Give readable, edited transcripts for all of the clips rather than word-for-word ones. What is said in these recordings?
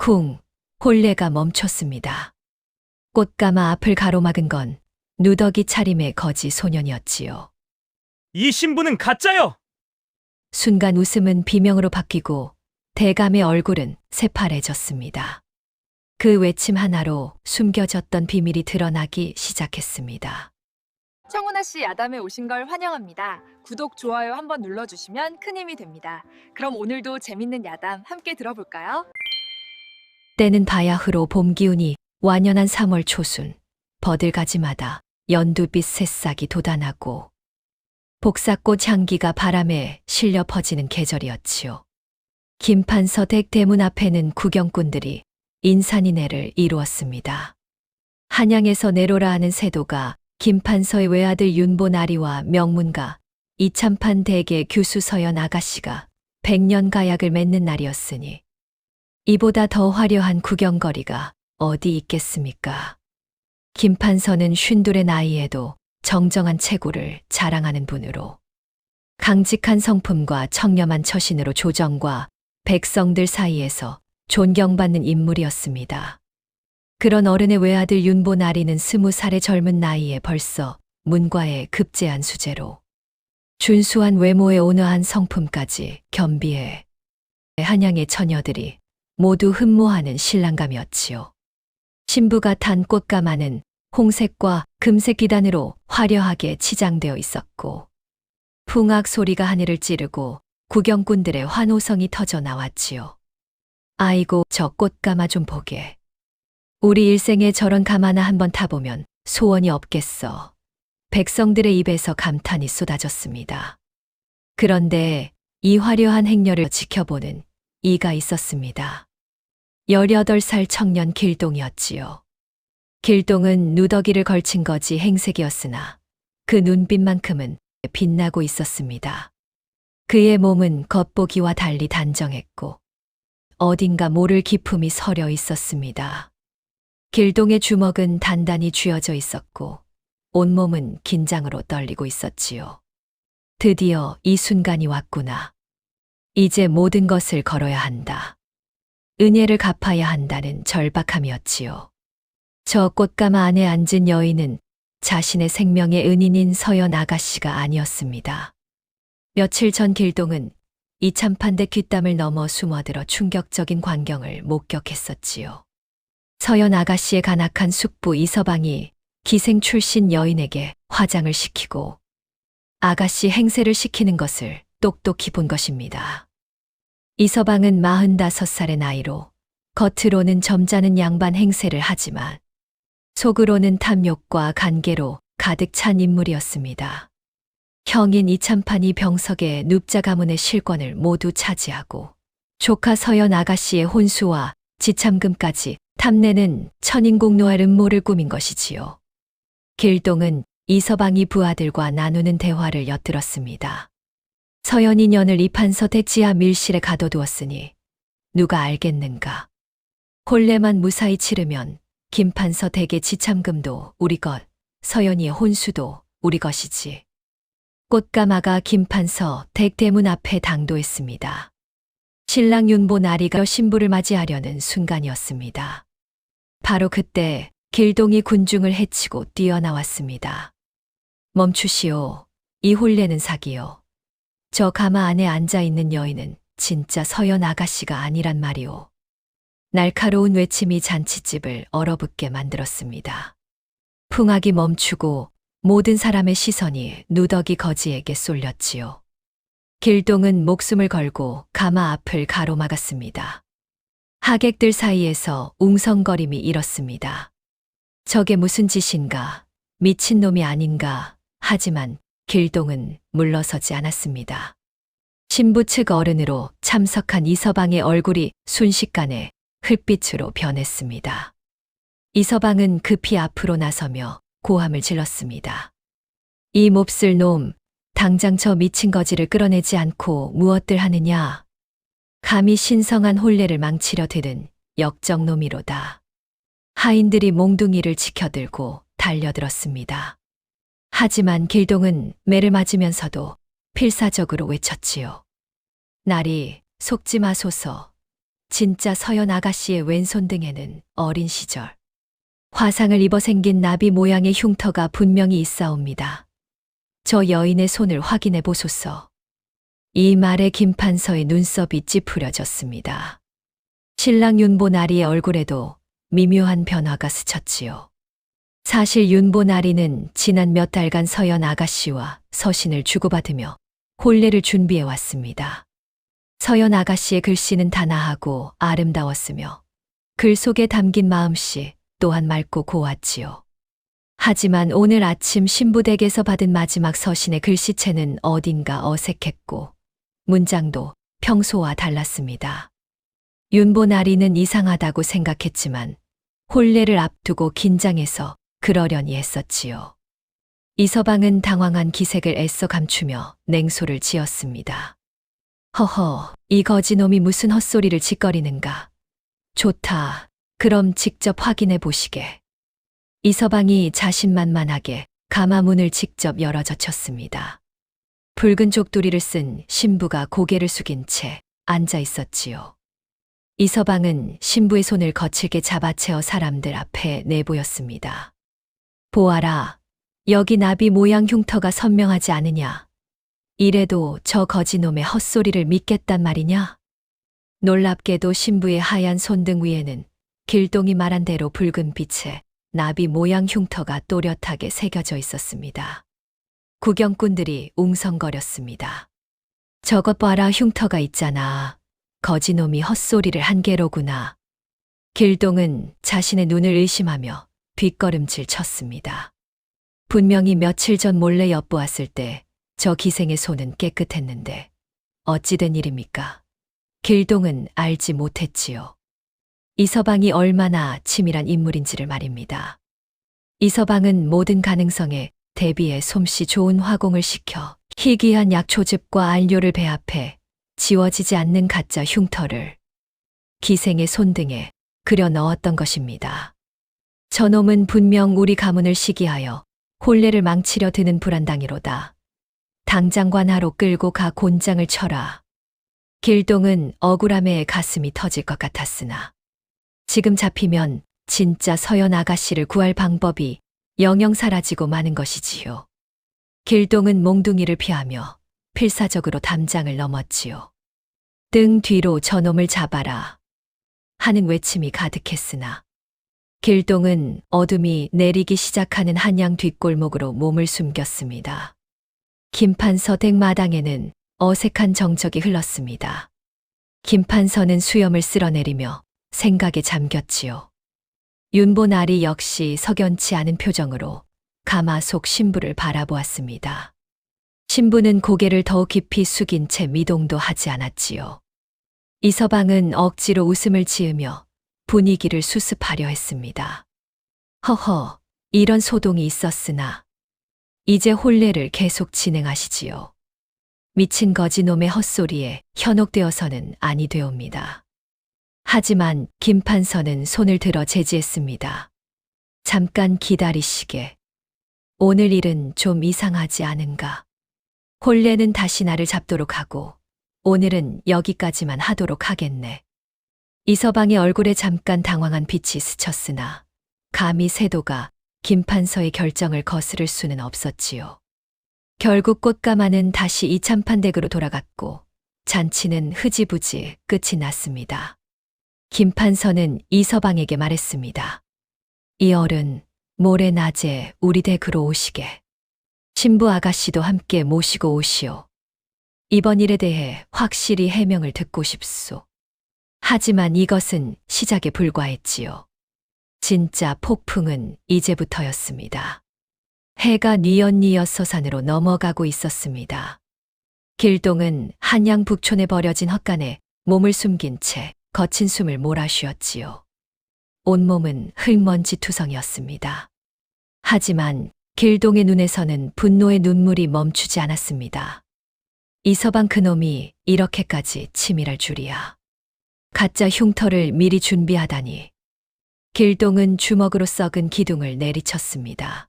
쿵, 혼례가 멈췄습니다. 꽃가마 앞을 가로막은 건 누더기 차림의 거지 소년이었지요. 이 신부는 가짜요! 순간 웃음은 비명으로 바뀌고 대감의 얼굴은 새파래졌습니다. 그 외침 하나로 숨겨졌던 비밀이 드러나기 시작했습니다. 청운아 씨 야담에 오신 걸 환영합니다. 구독, 좋아요 한번 눌러주시면 큰 힘이 됩니다. 그럼 오늘도 재밌는 야담 함께 들어볼까요? 때는 바야흐로 봄 기운이 완연한 3월 초순, 버들가지마다 연두빛 새싹이 돋아나고 복사꽃 향기가 바람에 실려 퍼지는 계절이었지요. 김판서댁 대문 앞에는 구경꾼들이 인산인해를 이루었습니다. 한양에서 내로라 하는 세도가 김판서의 외아들 윤보나리와 명문가 이참판 댁의 규수 서연 아가씨가 100년 가약을 맺는 날이었으니 이보다 더 화려한 구경거리가 어디 있겠습니까? 김판서는 52의 나이에도 정정한 체구를 자랑하는 분으로 강직한 성품과 청렴한 처신으로 조정과 백성들 사이에서 존경받는 인물이었습니다. 그런 어른의 외아들 윤보나리는 20살의 젊은 나이에 벌써 문과에 급제한 수재로 준수한 외모에 온화한 성품까지 겸비해 한양의 처녀들이 모두 흠모하는 신랑감이었지요. 신부가 탄 꽃가마는 홍색과 금색 기단으로 화려하게 치장되어 있었고 풍악 소리가 하늘을 찌르고 구경꾼들의 환호성이 터져 나왔지요. 아이고, 저 꽃가마 좀 보게. 우리 일생에 저런 가마나 한번 타보면 소원이 없겠어. 백성들의 입에서 감탄이 쏟아졌습니다. 그런데 이 화려한 행렬을 지켜보는 이가 있었습니다. 18살 청년 길동이었지요. 길동은 누더기를 걸친 거지 행색이었으나 그 눈빛만큼은 빛나고 있었습니다. 그의 몸은 겉보기와 달리 단정했고 어딘가 모를 기품이 서려 있었습니다. 길동의 주먹은 단단히 쥐어져 있었고 온몸은 긴장으로 떨리고 있었지요. 드디어 이 순간이 왔구나. 이제 모든 것을 걸어야 한다. 은혜를 갚아야 한다는 절박함이었지요. 저 꽃가마 안에 앉은 여인은 자신의 생명의 은인인 서연 아가씨가 아니었습니다. 며칠 전 길동은 이참판대 뒷담을 넘어 숨어들어 충격적인 광경을 목격했었지요. 서연 아가씨의 간악한 숙부 이서방이 기생 출신 여인에게 화장을 시키고 아가씨 행세를 시키는 것을 똑똑히 본 것입니다. 이서방은 45살의 나이로 겉으로는 점잖은 양반 행세를 하지만 속으로는 탐욕과 간계로 가득 찬 인물이었습니다. 형인 이참판이 병석의 눕자 가문의 실권을 모두 차지하고 조카 서연 아가씨의 혼수와 지참금까지 탐내는 천인공노할 음모를 꾸민 것이지요. 길동은 이서방이 부하들과 나누는 대화를 엿들었습니다. 서연이 년을 이판서 대지하 밀실에 가둬두었으니 누가 알겠는가. 혼례만 무사히 치르면 김판서 댁의 지참금도 우리 것, 서연이의 혼수도 우리 것이지. 꽃가마가 김판서 댁 대문 앞에 당도했습니다. 신랑 윤보나리가 신부를 맞이하려는 순간이었습니다. 바로 그때 길동이 군중을 헤치고 뛰어나왔습니다. 멈추시오. 이 혼례는 사기요. 저 가마 안에 앉아있는 여인은 진짜 서연 아가씨가 아니란 말이오. 날카로운 외침이 잔치집을 얼어붙게 만들었습니다. 풍악이 멈추고 모든 사람의 시선이 누더기 거지에게 쏠렸지요. 길동은 목숨을 걸고 가마 앞을 가로막았습니다. 하객들 사이에서 웅성거림이 일었습니다. 저게 무슨 짓인가, 미친놈이 아닌가. 하지만 길동은 물러서지 않았습니다. 신부 측 어른으로 참석한 이서방의 얼굴이 순식간에 흙빛으로 변했습니다. 이서방은 급히 앞으로 나서며 고함을 질렀습니다. 이 몹쓸 놈, 당장 저 미친 거지를 끌어내지 않고 무엇들 하느냐. 감히 신성한 혼례를 망치려 드는 역적놈이로다. 하인들이 몽둥이를 치켜들고 달려들었습니다. 하지만 길동은 매를 맞으면서도 필사적으로 외쳤지요. 나리, 속지 마소서. 진짜 서연 아가씨의 왼손 등에는 어린 시절 화상을 입어 생긴 나비 모양의 흉터가 분명히 있사옵니다. 저 여인의 손을 확인해 보소서. 이 말에 김판서의 눈썹이 찌푸려졌습니다. 신랑 윤보나리의 얼굴에도 미묘한 변화가 스쳤지요. 사실 윤보나리는 지난 몇 달간 서연 아가씨와 서신을 주고받으며 혼례를 준비해 왔습니다. 서연 아가씨의 글씨는 단아하고 아름다웠으며 글 속에 담긴 마음씨 또한 맑고 고왔지요. 하지만 오늘 아침 신부댁에서 받은 마지막 서신의 글씨체는 어딘가 어색했고 문장도 평소와 달랐습니다. 윤보나리는 이상하다고 생각했지만 혼례를 앞두고 긴장해서 그러려니 했었지요. 이서방은 당황한 기색을 애써 감추며 냉소를 지었습니다. 허허, 이 거지놈이 무슨 헛소리를 짓거리는가. 좋다. 그럼 직접 확인해 보시게. 이서방이 자신만만하게 가마문을 직접 열어젖혔습니다. 붉은 쪽두리를 쓴 신부가 고개를 숙인 채 앉아 있었지요. 이서방은 신부의 손을 거칠게 잡아채어 사람들 앞에 내보였습니다. 보아라, 여기 나비 모양 흉터가 선명하지 않으냐. 이래도 저 거지놈의 헛소리를 믿겠단 말이냐? 놀랍게도 신부의 하얀 손등 위에는 길동이 말한 대로 붉은 빛에 나비 모양 흉터가 또렷하게 새겨져 있었습니다. 구경꾼들이 웅성거렸습니다. 저것 봐라, 흉터가 있잖아. 거지놈이 헛소리를 한 게로구나. 길동은 자신의 눈을 의심하며 뒷걸음질 쳤습니다. 분명히 며칠 전 몰래 엿보았을 때 저 기생의 손은 깨끗했는데 어찌 된 일입니까? 길동은 알지 못했지요. 이서방이 얼마나 치밀한 인물인지를 말입니다. 이서방은 모든 가능성에 대비해 솜씨 좋은 화공을 시켜 희귀한 약초즙과 안료를 배합해 지워지지 않는 가짜 흉터를 기생의 손등에 그려 넣었던 것입니다. 저놈은 분명 우리 가문을 시기하여 혼례를 망치려 드는 불안당이로다. 당장 관하로 끌고 가 곤장을 쳐라. 길동은 억울함에 가슴이 터질 것 같았으나 지금 잡히면 진짜 서연 아가씨를 구할 방법이 영영 사라지고 마는 것이지요. 길동은 몽둥이를 피하며 필사적으로 담장을 넘었지요. 등 뒤로 저놈을 잡아라 하는 외침이 가득했으나 길동은 어둠이 내리기 시작하는 한양 뒷골목으로 몸을 숨겼습니다. 김판서 댁 마당에는 어색한 정적이 흘렀습니다. 김판서는 수염을 쓸어내리며 생각에 잠겼지요. 윤보나리 역시 석연치 않은 표정으로 가마 속 신부를 바라보았습니다. 신부는 고개를 더욱 깊이 숙인 채 미동도 하지 않았지요. 이서방은 억지로 웃음을 지으며 분위기를 수습하려 했습니다. 허허, 이런 소동이 있었으나 이제 혼례를 계속 진행하시지요. 미친 거지놈의 헛소리에 현혹되어서는 아니 되옵니다. 하지만 김판서는 손을 들어 제지했습니다. 잠깐 기다리시게. 오늘 일은 좀 이상하지 않은가. 혼례는 다시 나를 잡도록 하고 오늘은 여기까지만 하도록 하겠네. 이서방의 얼굴에 잠깐 당황한 빛이 스쳤으나 감히 세도가 김판서의 결정을 거스를 수는 없었지요. 결국 꽃가마는 다시 이참판댁으로 돌아갔고 잔치는 흐지부지 끝이 났습니다. 김판서는 이서방에게 말했습니다. 이 어른 모레 낮에 우리 댁으로 오시게. 신부 아가씨도 함께 모시고 오시오. 이번 일에 대해 확실히 해명을 듣고 싶소. 하지만 이것은 시작에 불과했지요. 진짜 폭풍은 이제부터였습니다. 해가 뉘엿뉘엿 서산으로 넘어가고 있었습니다. 길동은 한양 북촌에 버려진 헛간에 몸을 숨긴 채 거친 숨을 몰아쉬었지요. 온몸은 흙먼지 투성이었습니다. 하지만 길동의 눈에서는 분노의 눈물이 멈추지 않았습니다. 이서방 그놈이 이렇게까지 치밀할 줄이야. 가짜 흉터를 미리 준비하다니. 길동은 주먹으로 썩은 기둥을 내리쳤습니다.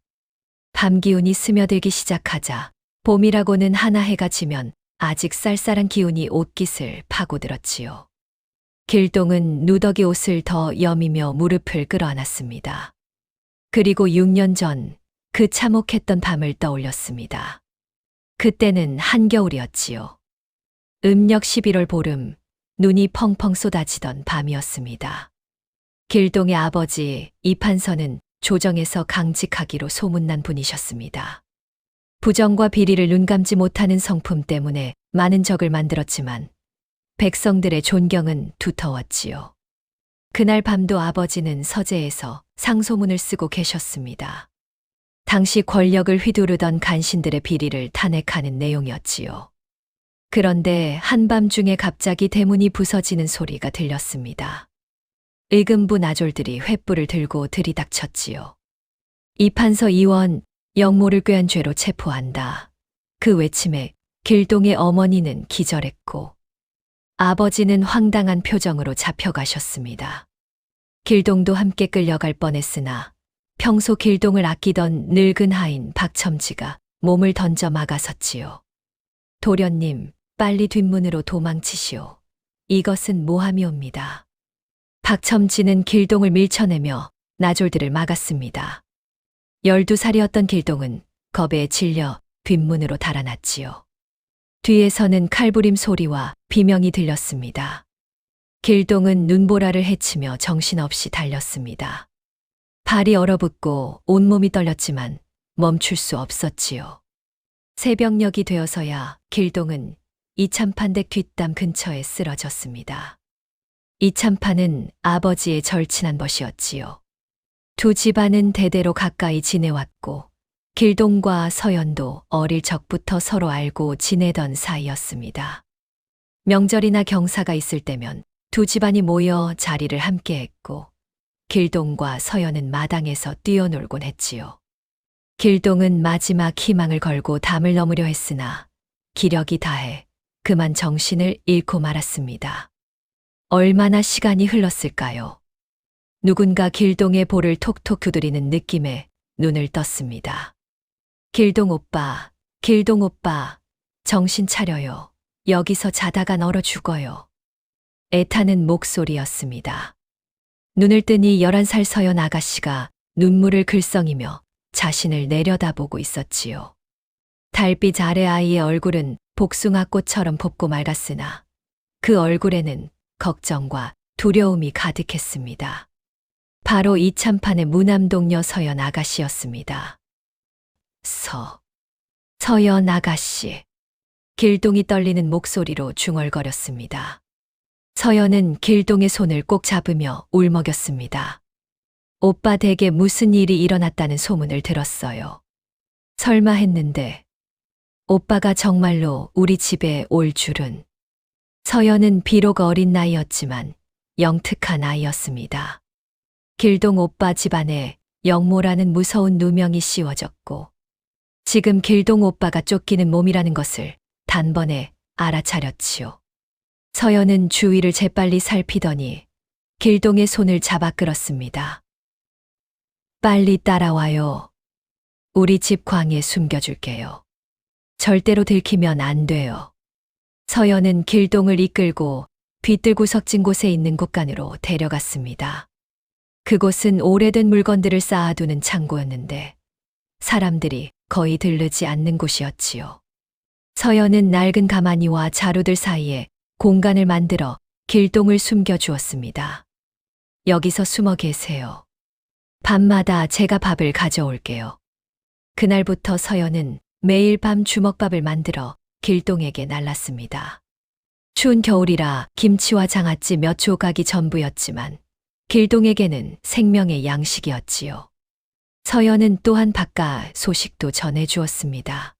밤 기운이 스며들기 시작하자 봄이라고는 하나 해가 지면 아직 쌀쌀한 기운이 옷깃을 파고들었지요. 길동은 누더기 옷을 더 여미며 무릎을 끌어안았습니다. 그리고 6년 전 그 참혹했던 밤을 떠올렸습니다. 그때는 한겨울이었지요. 음력 11월 보름, 눈이 펑펑 쏟아지던 밤이었습니다. 길동의 아버지 이판서는 조정에서 강직하기로 소문난 분이셨습니다. 부정과 비리를 눈감지 못하는 성품 때문에 많은 적을 만들었지만 백성들의 존경은 두터웠지요. 그날 밤도 아버지는 서재에서 상소문을 쓰고 계셨습니다. 당시 권력을 휘두르던 간신들의 비리를 탄핵하는 내용이었지요. 그런데 한밤중에 갑자기 대문이 부서지는 소리가 들렸습니다. 의금부 나졸들이 횃불을 들고 들이닥쳤지요. 이판서 의원, 영모를 꾀한 죄로 체포한다. 그 외침에 길동의 어머니는 기절했고 아버지는 황당한 표정으로 잡혀가셨습니다. 길동도 함께 끌려갈 뻔했으나 평소 길동을 아끼던 늙은 하인 박첨지가 몸을 던져 막아섰지요. 도련님, 빨리 뒷문으로 도망치시오. 이것은 모함이옵니다. 박첨지는 길동을 밀쳐내며 나졸들을 막았습니다. 12살이었던 길동은 겁에 질려 뒷문으로 달아났지요. 뒤에서는 칼부림 소리와 비명이 들렸습니다. 길동은 눈보라를 헤치며 정신없이 달렸습니다. 발이 얼어붙고 온몸이 떨렸지만 멈출 수 없었지요. 새벽녘이 되어서야 길동은 이참판댁 뒷담 근처에 쓰러졌습니다. 이참판은 아버지의 절친한 벗이었지요. 두 집안은 대대로 가까이 지내왔고 길동과 서연도 어릴 적부터 서로 알고 지내던 사이였습니다. 명절이나 경사가 있을 때면 두 집안이 모여 자리를 함께 했고 길동과 서연은 마당에서 뛰어놀곤 했지요. 길동은 마지막 희망을 걸고 담을 넘으려 했으나 기력이 다해 그만 정신을 잃고 말았습니다. 얼마나 시간이 흘렀을까요? 누군가 길동의 볼을 톡톡 두드리는 느낌에 눈을 떴습니다. 길동 오빠, 길동 오빠, 정신 차려요. 여기서 자다가 얼어 죽어요. 애타는 목소리였습니다. 눈을 뜨니 11살 서연 아가씨가 눈물을 글썽이며 자신을 내려다보고 있었지요. 달빛 아래 아이의 얼굴은 복숭아꽃처럼 곱고 맑았으나 그 얼굴에는 걱정과 두려움이 가득했습니다. 바로 이참판의 무남동녀 서연 아가씨였습니다. 서연 아가씨. 길동이 떨리는 목소리로 중얼거렸습니다. 서연은 길동의 손을 꼭 잡으며 울먹였습니다. 오빠 댁에 무슨 일이 일어났다는 소문을 들었어요. 설마 했는데 오빠가 정말로 우리 집에 올 줄은. 서연은 비록 어린 나이였지만 영특한 아이였습니다. 길동 오빠 집안에 영모라는 무서운 누명이 씌워졌고 지금 길동 오빠가 쫓기는 몸이라는 것을 단번에 알아차렸지요. 서연은 주위를 재빨리 살피더니 길동의 손을 잡아 끌었습니다. 빨리 따라와요. 우리 집 광에 숨겨줄게요. 절대로 들키면 안 돼요. 서연은 길동을 이끌고 뒤뜰구석진 곳에 있는 곳간으로 데려갔습니다. 그곳은 오래된 물건들을 쌓아두는 창고였는데 사람들이 거의 들르지 않는 곳이었지요. 서연은 낡은 가마니와 자루들 사이에 공간을 만들어 길동을 숨겨주었습니다. 여기서 숨어 계세요. 밤마다 제가 밥을 가져올게요. 그날부터 서연은 매일 밤 주먹밥을 만들어 길동에게 날랐습니다. 추운 겨울이라 김치와 장아찌 몇 조각이 전부였지만 길동에게는 생명의 양식이었지요. 서연은 또한 바깥 소식도 전해주었습니다.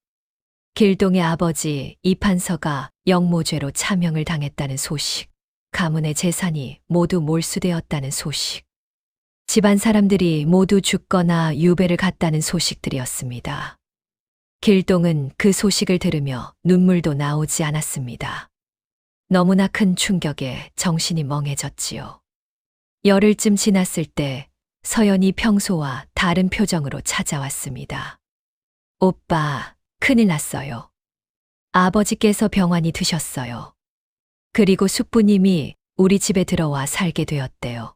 길동의 아버지 이판서가 영모죄로 차명을 당했다는 소식, 가문의 재산이 모두 몰수되었다는 소식, 집안 사람들이 모두 죽거나 유배를 갔다는 소식들이었습니다. 길동은 그 소식을 들으며 눈물도 나오지 않았습니다. 너무나 큰 충격에 정신이 멍해졌지요. 열흘쯤 지났을 때 서연이 평소와 다른 표정으로 찾아왔습니다. 오빠, 큰일 났어요. 아버지께서 병환이 드셨어요. 그리고 숙부님이 우리 집에 들어와 살게 되었대요.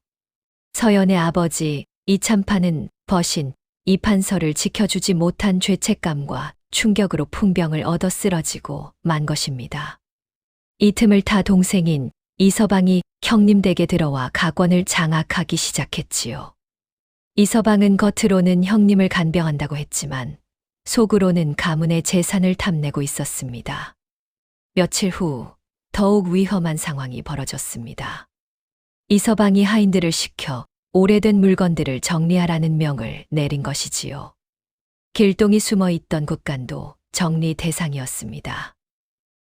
서연의 아버지 이참판은 버신 이판서를 지켜주지 못한 죄책감과 충격으로 풍병을 얻어 쓰러지고 만 것입니다. 이 틈을 타 동생인 이서방이 형님 댁에 들어와 가권을 장악하기 시작했지요. 이서방은 겉으로는 형님을 간병한다고 했지만 속으로는 가문의 재산을 탐내고 있었습니다. 며칠 후 더욱 위험한 상황이 벌어졌습니다. 이서방이 하인들을 시켜 오래된 물건들을 정리하라는 명을 내린 것이지요. 길동이 숨어 있던 곳간도 정리 대상이었습니다.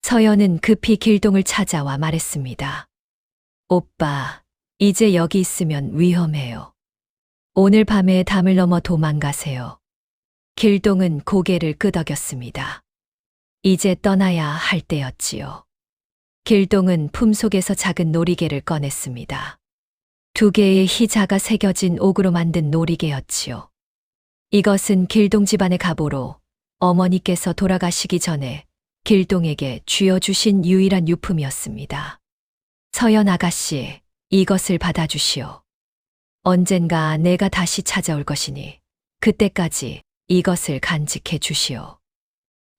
서연은 급히 길동을 찾아와 말했습니다. 오빠, 이제 여기 있으면 위험해요. 오늘 밤에 담을 넘어 도망가세요. 길동은 고개를 끄덕였습니다. 이제 떠나야 할 때였지요. 길동은 품속에서 작은 놀이개를 꺼냈습니다. 2개의 희자가 새겨진 옥으로 만든 놀이개였지요. 이것은 길동 집안의 가보로 어머니께서 돌아가시기 전에 길동에게 쥐어주신 유일한 유품이었습니다. 서연 아가씨, 이것을 받아주시오. 언젠가 내가 다시 찾아올 것이니 그때까지 이것을 간직해 주시오.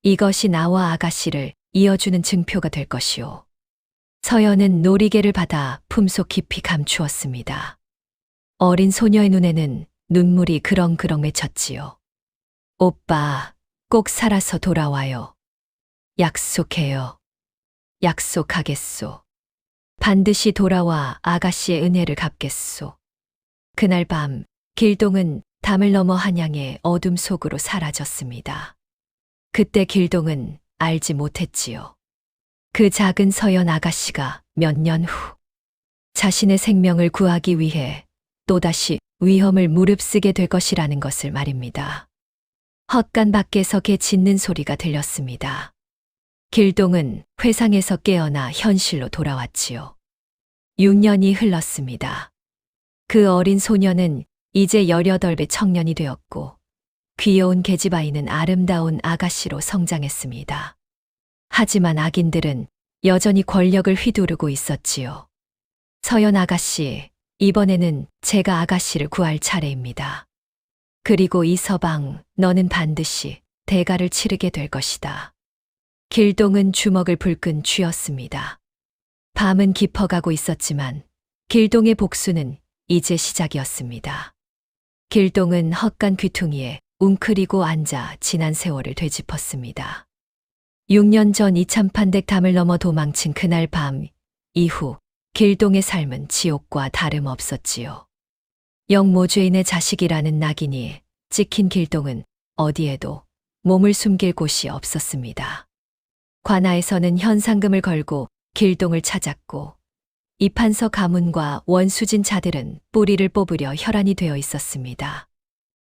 이것이 나와 아가씨를 이어주는 증표가 될 것이오. 서연은 놀이개를 받아 품속 깊이 감추었습니다. 어린 소녀의 눈에는 눈물이 그렁그렁 맺혔지요. 오빠, 꼭 살아서 돌아와요. 약속해요. 약속하겠소. 반드시 돌아와 아가씨의 은혜를 갚겠소. 그날 밤 길동은 담을 넘어 한양의 어둠 속으로 사라졌습니다. 그때 길동은 알지 못했지요. 그 작은 서연 아가씨가 몇 년 후 자신의 생명을 구하기 위해 또다시 위험을 무릅쓰게 될 것이라는 것을 말입니다. 헛간 밖에서 개 짖는 소리가 들렸습니다. 길동은 회상에서 깨어나 현실로 돌아왔지요. 6년이 흘렀습니다. 그 어린 소녀는 이제 18배 청년이 되었고 귀여운 계집아이는 아름다운 아가씨로 성장했습니다. 하지만 악인들은 여전히 권력을 휘두르고 있었지요. 서연 아가씨, 이번에는 제가 아가씨를 구할 차례입니다. 그리고 이서방, 너는 반드시 대가를 치르게 될 것이다. 길동은 주먹을 불끈 쥐었습니다. 밤은 깊어가고 있었지만 길동의 복수는 이제 시작이었습니다. 길동은 헛간 귀퉁이에 웅크리고 앉아 지난 세월을 되짚었습니다. 6년 전 이참판댁 담을 넘어 도망친 그날 밤 이후 길동의 삶은 지옥과 다름없었지요. 영모주인의 자식이라는 낙인이 찍힌 길동은 어디에도 몸을 숨길 곳이 없었습니다. 관아에서는 현상금을 걸고 길동을 찾았고 이판서 가문과 원수진 자들은 뿌리를 뽑으려 혈안이 되어 있었습니다.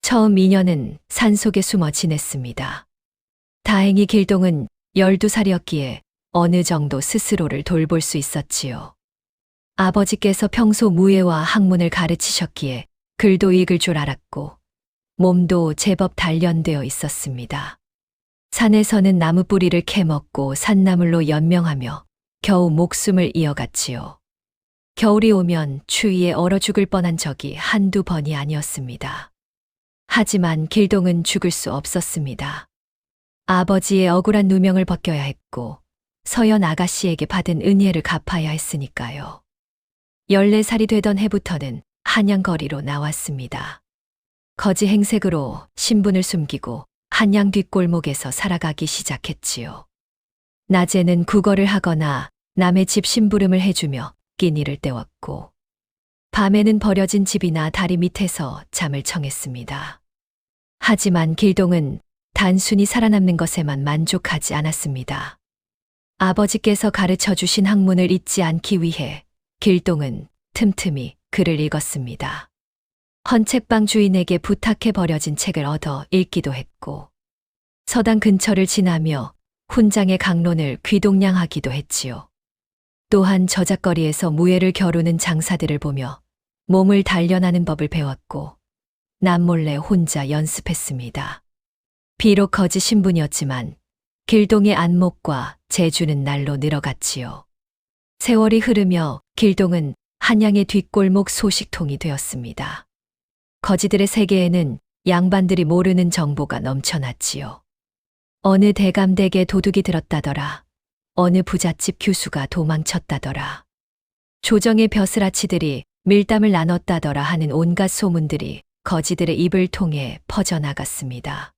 처음 인연은 산속에 숨어 지냈습니다. 다행히 길동은 12살이었기에 어느 정도 스스로를 돌볼 수 있었지요. 아버지께서 평소 무예와 학문을 가르치셨기에 글도 읽을 줄 알았고 몸도 제법 단련되어 있었습니다. 산에서는 나무 뿌리를 캐먹고 산나물로 연명하며 겨우 목숨을 이어갔지요. 겨울이 오면 추위에 얼어 죽을 뻔한 적이 한두 번이 아니었습니다. 하지만 길동은 죽을 수 없었습니다. 아버지의 억울한 누명을 벗겨야 했고 서연 아가씨에게 받은 은혜를 갚아야 했으니까요. 14살이 되던 해부터는 한양거리로 나왔습니다. 거지 행색으로 신분을 숨기고 한양 뒷골목에서 살아가기 시작했지요. 낮에는 구걸을 하거나 남의 집 심부름을 해주며 끼니를 때웠고 밤에는 버려진 집이나 다리 밑에서 잠을 청했습니다. 하지만 길동은 단순히 살아남는 것에만 만족하지 않았습니다. 아버지께서 가르쳐 주신 학문을 잊지 않기 위해 길동은 틈틈이 글을 읽었습니다. 헌책방 주인에게 부탁해 버려진 책을 얻어 읽기도 했고 서당 근처를 지나며 훈장의 강론을 귀동냥하기도 했지요. 또한 저작거리에서 무예를 겨루는 장사들을 보며 몸을 단련하는 법을 배웠고 남몰래 혼자 연습했습니다. 비록 거지 신분이었지만 길동의 안목과 재주는 날로 늘어갔지요. 세월이 흐르며 길동은 한양의 뒷골목 소식통이 되었습니다. 거지들의 세계에는 양반들이 모르는 정보가 넘쳐났지요. 어느 대감댁에 도둑이 들었다더라. 어느 부잣집 교수가 도망쳤다더라. 조정의 벼슬아치들이 밀담을 나눴다더라 하는 온갖 소문들이 거지들의 입을 통해 퍼져나갔습니다.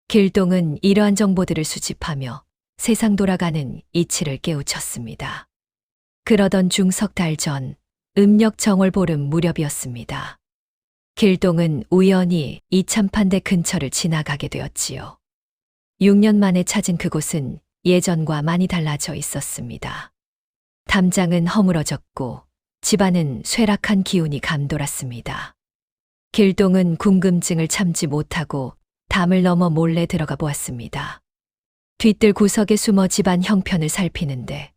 길동은 이러한 정보들을 수집하며 세상 돌아가는 이치를 깨우쳤습니다. 그러던 중 석 달 전 음력 정월 보름 무렵이었습니다. 길동은 우연히 이참판대 근처를 지나가게 되었지요. 6년 만에 찾은 그곳은 예전과 많이 달라져 있었습니다. 담장은 허물어졌고 집안은 쇠락한 기운이 감돌았습니다. 길동은 궁금증을 참지 못하고 담을 넘어 몰래 들어가 보았습니다. 뒤뜰 구석에 숨어 집안 형편을 살피는데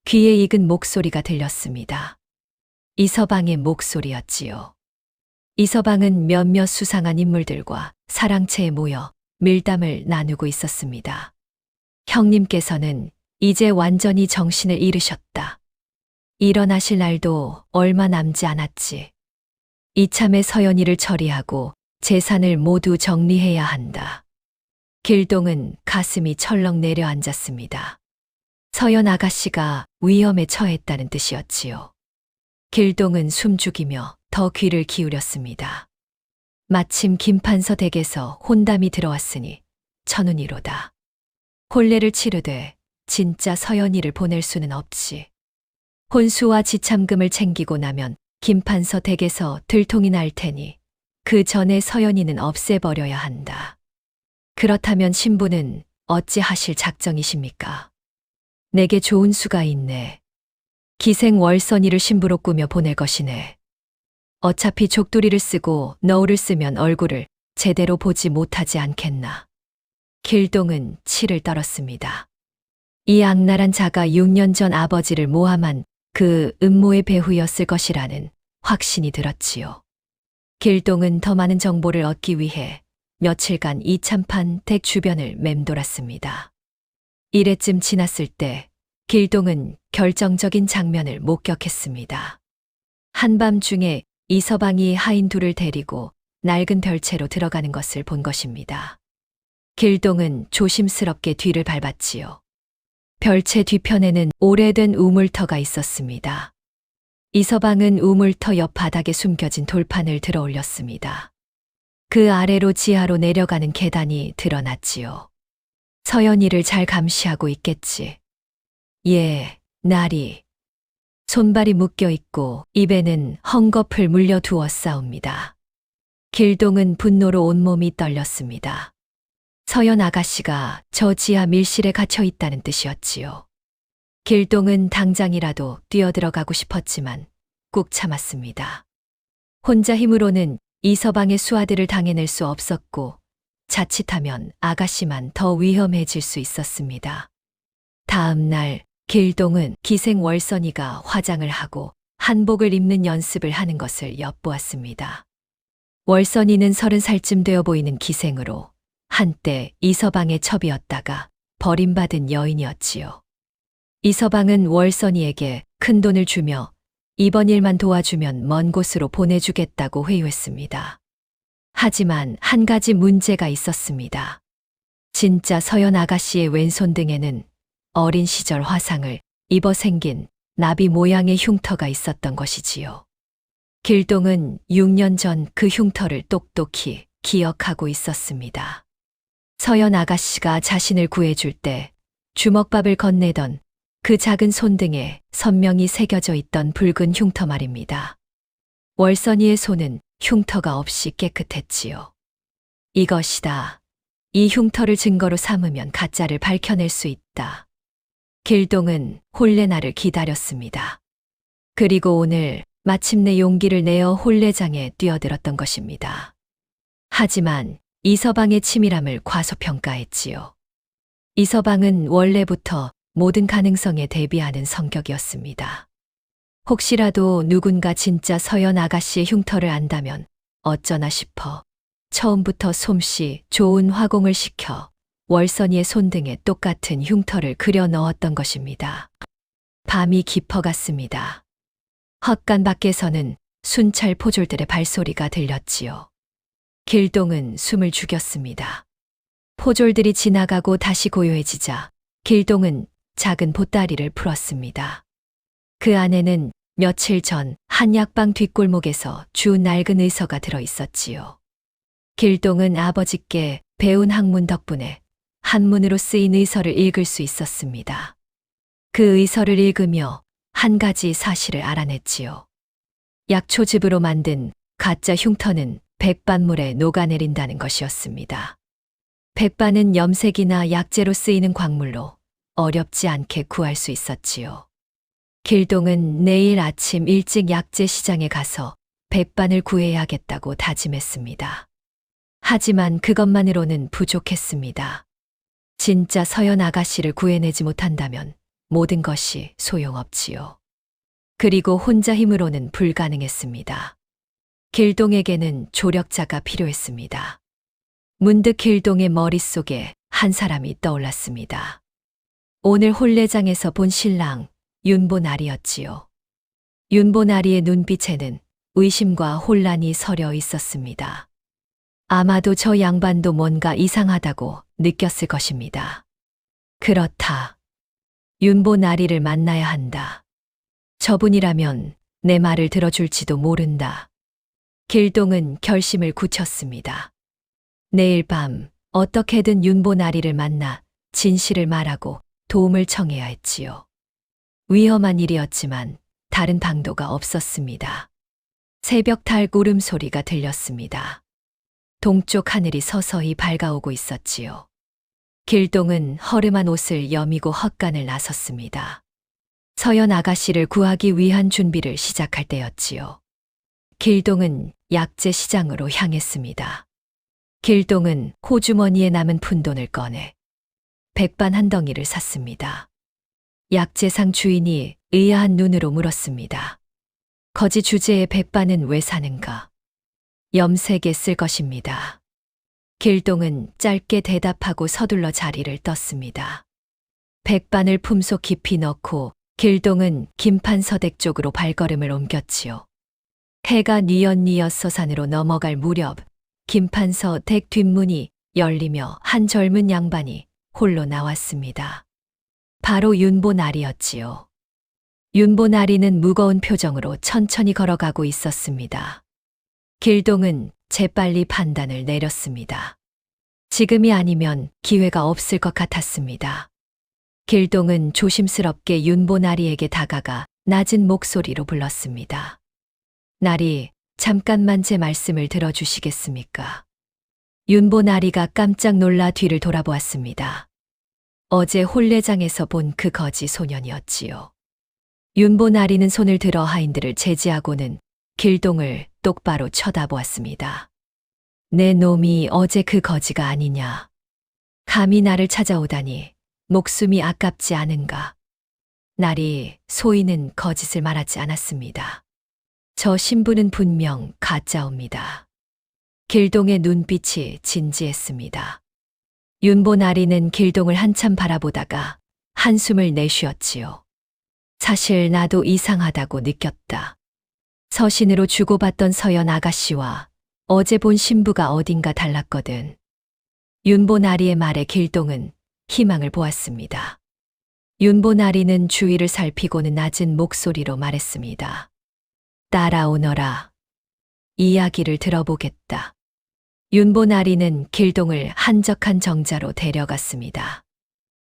귀에 익은 목소리가 들렸습니다. 이서방의 목소리였지요. 이서방은 몇몇 수상한 인물들과 사랑채에 모여 밀담을 나누고 있었습니다. 형님께서는 이제 완전히 정신을 잃으셨다. 일어나실 날도 얼마 남지 않았지. 이참에 서연이를 처리하고 재산을 모두 정리해야 한다. 길동은 가슴이 철렁 내려앉았습니다. 서연 아가씨가 위험에 처했다는 뜻이었지요. 길동은 숨죽이며 더 귀를 기울였습니다. 마침 김판서 댁에서 혼담이 들어왔으니 천운이로다. 혼례를 치르되 진짜 서연이를 보낼 수는 없지. 혼수와 지참금을 챙기고 나면 김판서 댁에서 들통이 날 테니 그 전에 서연이는 없애버려야 한다. 그렇다면 신부는 어찌 하실 작정이십니까? 내게 좋은 수가 있네. 기생 월선이를 신부로 꾸며 보낼 것이네. 어차피 족두리를 쓰고 너울을 쓰면 얼굴을 제대로 보지 못하지 않겠나. 길동은 치를 떨었습니다. 이 악랄한 자가 6년 전 아버지를 모함한 그 음모의 배후였을 것이라는 확신이 들었지요. 길동은 더 많은 정보를 얻기 위해 며칠간 이참판 댁 주변을 맴돌았습니다. 이래쯤 지났을 때 길동은 결정적인 장면을 목격했습니다. 한밤중에 이서방이 하인 둘을 데리고 낡은 별채로 들어가는 것을 본 것입니다. 길동은 조심스럽게 뒤를 밟았지요. 별채 뒤편에는 오래된 우물터가 있었습니다. 이서방은 우물터 옆 바닥에 숨겨진 돌판을 들어 올렸습니다. 그 아래로 지하로 내려가는 계단이 드러났지요. 서연이를 잘 감시하고 있겠지. 예, 나리. 손발이 묶여 있고 입에는 헝겊을 물려두었사옵니다. 길동은 분노로 온몸이 떨렸습니다. 서연 아가씨가 저 지하 밀실에 갇혀 있다는 뜻이었지요. 길동은 당장이라도 뛰어들어가고 싶었지만 꾹 참았습니다. 혼자 힘으로는 이서방의 수하들을 당해낼 수 없었고 자칫하면 아가씨만 더 위험해질 수 있었습니다. 다음 날 길동은 기생 월선이가 화장을 하고 한복을 입는 연습을 하는 것을 엿보았습니다. 월선이는 30살쯤 되어 보이는 기생으로 한때 이서방의 첩이었다가 버림받은 여인이었지요. 이서방은 월선이에게 큰 돈을 주며 이번 일만 도와주면 먼 곳으로 보내주겠다고 회유했습니다. 하지만 한 가지 문제가 있었습니다. 진짜 서연 아가씨의 왼손 등에는 어린 시절 화상을 입어 생긴 나비 모양의 흉터가 있었던 것이지요. 길동은 6년 전 그 흉터를 똑똑히 기억하고 있었습니다. 서연 아가씨가 자신을 구해줄 때 주먹밥을 건네던 그 작은 손등에 선명히 새겨져 있던 붉은 흉터 말입니다. 월선이의 손은 흉터가 없이 깨끗했지요. 이것이다. 이 흉터를 증거로 삼으면 가짜를 밝혀낼 수 있다. 길동은 혼례날을 기다렸습니다. 그리고 오늘 마침내 용기를 내어 혼례장에 뛰어들었던 것입니다. 하지만 이서방의 치밀함을 과소평가했지요. 이서방은 원래부터 모든 가능성에 대비하는 성격이었습니다. 혹시라도 누군가 진짜 서연 아가씨의 흉터를 안다면 어쩌나 싶어 처음부터 솜씨 좋은 화공을 시켜 월선이의 손등에 똑같은 흉터를 그려 넣었던 것입니다. 밤이 깊어갔습니다. 헛간 밖에서는 순찰 포졸들의 발소리가 들렸지요. 길동은 숨을 죽였습니다. 포졸들이 지나가고 다시 고요해지자 길동은 작은 보따리를 풀었습니다. 그 안에는 며칠 전 한약방 뒷골목에서 주운 낡은 의서가 들어 있었지요. 길동은 아버지께 배운 학문 덕분에 한문으로 쓰인 의서를 읽을 수 있었습니다. 그 의서를 읽으며 한 가지 사실을 알아냈지요. 약초즙으로 만든 가짜 흉터는 백반물에 녹아내린다는 것이었습니다. 백반은 염색이나 약재로 쓰이는 광물로 어렵지 않게 구할 수 있었지요. 길동은 내일 아침 일찍 약재 시장에 가서 백반을 구해야겠다고 다짐했습니다. 하지만 그것만으로는 부족했습니다. 진짜 서연 아가씨를 구해내지 못한다면 모든 것이 소용없지요. 그리고 혼자 힘으로는 불가능했습니다. 길동에게는 조력자가 필요했습니다. 문득 길동의 머릿속에 한 사람이 떠올랐습니다. 오늘 혼례장에서 본 신랑 윤보나리였지요. 윤보나리의 눈빛에는 의심과 혼란이 서려 있었습니다. 아마도 저 양반도 뭔가 이상하다고 느꼈을 것입니다. 그렇다. 윤보나리를 만나야 한다. 저분이라면 내 말을 들어줄지도 모른다. 길동은 결심을 굳혔습니다. 내일 밤 어떻게든 윤보나리를 만나 진실을 말하고 도움을 청해야 했지요. 위험한 일이었지만 다른 방도가 없었습니다. 새벽 달 울음소리가 들렸습니다. 동쪽 하늘이 서서히 밝아오고 있었지요. 길동은 허름한 옷을 여미고 헛간을 나섰습니다. 서연 아가씨를 구하기 위한 준비를 시작할 때였지요. 길동은 약재 시장으로 향했습니다. 길동은 호주머니에 남은 푼돈을 꺼내 백반 한 덩이를 샀습니다. 약재상 주인이 의아한 눈으로 물었습니다. 거지 주제의 백반은 왜 사는가? 염색에 쓸 것입니다. 길동은 짧게 대답하고 서둘러 자리를 떴습니다. 백반을 품속 깊이 넣고 길동은 김판서댁 쪽으로 발걸음을 옮겼지요. 해가 뉘엿뉘엿 서산으로 넘어갈 무렵 김판서 댁 뒷문이 열리며 한 젊은 양반이 홀로 나왔습니다. 바로 윤보나리였지요. 윤보나리는 무거운 표정으로 천천히 걸어가고 있었습니다. 길동은 재빨리 판단을 내렸습니다. 지금이 아니면 기회가 없을 것 같았습니다. 길동은 조심스럽게 윤보나리에게 다가가 낮은 목소리로 불렀습니다. 나리, 잠깐만 제 말씀을 들어주시겠습니까? 윤보나리가 깜짝 놀라 뒤를 돌아보았습니다. 어제 혼례장에서 본 그 거지 소년이었지요. 윤보나리는 손을 들어 하인들을 제지하고는 길동을 똑바로 쳐다보았습니다. 내 놈이 어제 그 거지가 아니냐. 감히 나를 찾아오다니 목숨이 아깝지 않은가. 나리, 소인은 거짓을 말하지 않았습니다. 저 신부는 분명 가짜옵니다. 길동의 눈빛이 진지했습니다. 윤보나리는 길동을 한참 바라보다가 한숨을 내쉬었지요. 사실 나도 이상하다고 느꼈다. 서신으로 주고받던 서연 아가씨와 어제 본 신부가 어딘가 달랐거든. 윤보나리의 말에 길동은 희망을 보았습니다. 윤보나리는 주위를 살피고는 낮은 목소리로 말했습니다. 따라오너라. 이야기를 들어보겠다. 윤보나리는 길동을 한적한 정자로 데려갔습니다.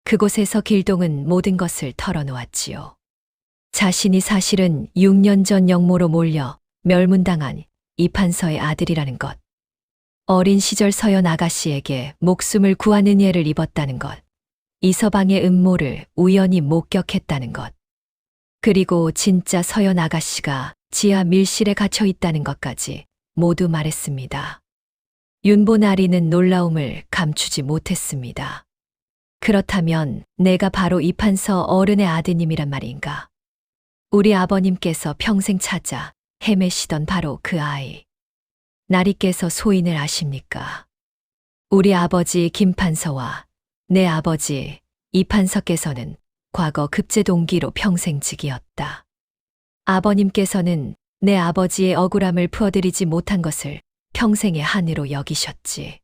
그곳에서 길동은 모든 것을 털어놓았지요. 자신이 사실은 6년 전 영모로 몰려 멸문당한 이판서의 아들이라는 것. 어린 시절 서연 아가씨에게 목숨을 구하는 예를 입었다는 것. 이서방의 음모를 우연히 목격했다는 것. 그리고 진짜 서연 아가씨가 지하 밀실에 갇혀 있다는 것까지 모두 말했습니다. 윤보나리는 놀라움을 감추지 못했습니다. 그렇다면 내가 바로 이판서 어른의 아드님이란 말인가? 우리 아버님께서 평생 찾아 헤매시던 바로 그 아이. 나리께서 소인을 아십니까? 우리 아버지 김판서와 내 아버지 이판서께서는 과거 급제 동기로 평생직이었다. 아버님께서는 내 아버지의 억울함을 풀어드리지 못한 것을 평생의 한으로 여기셨지.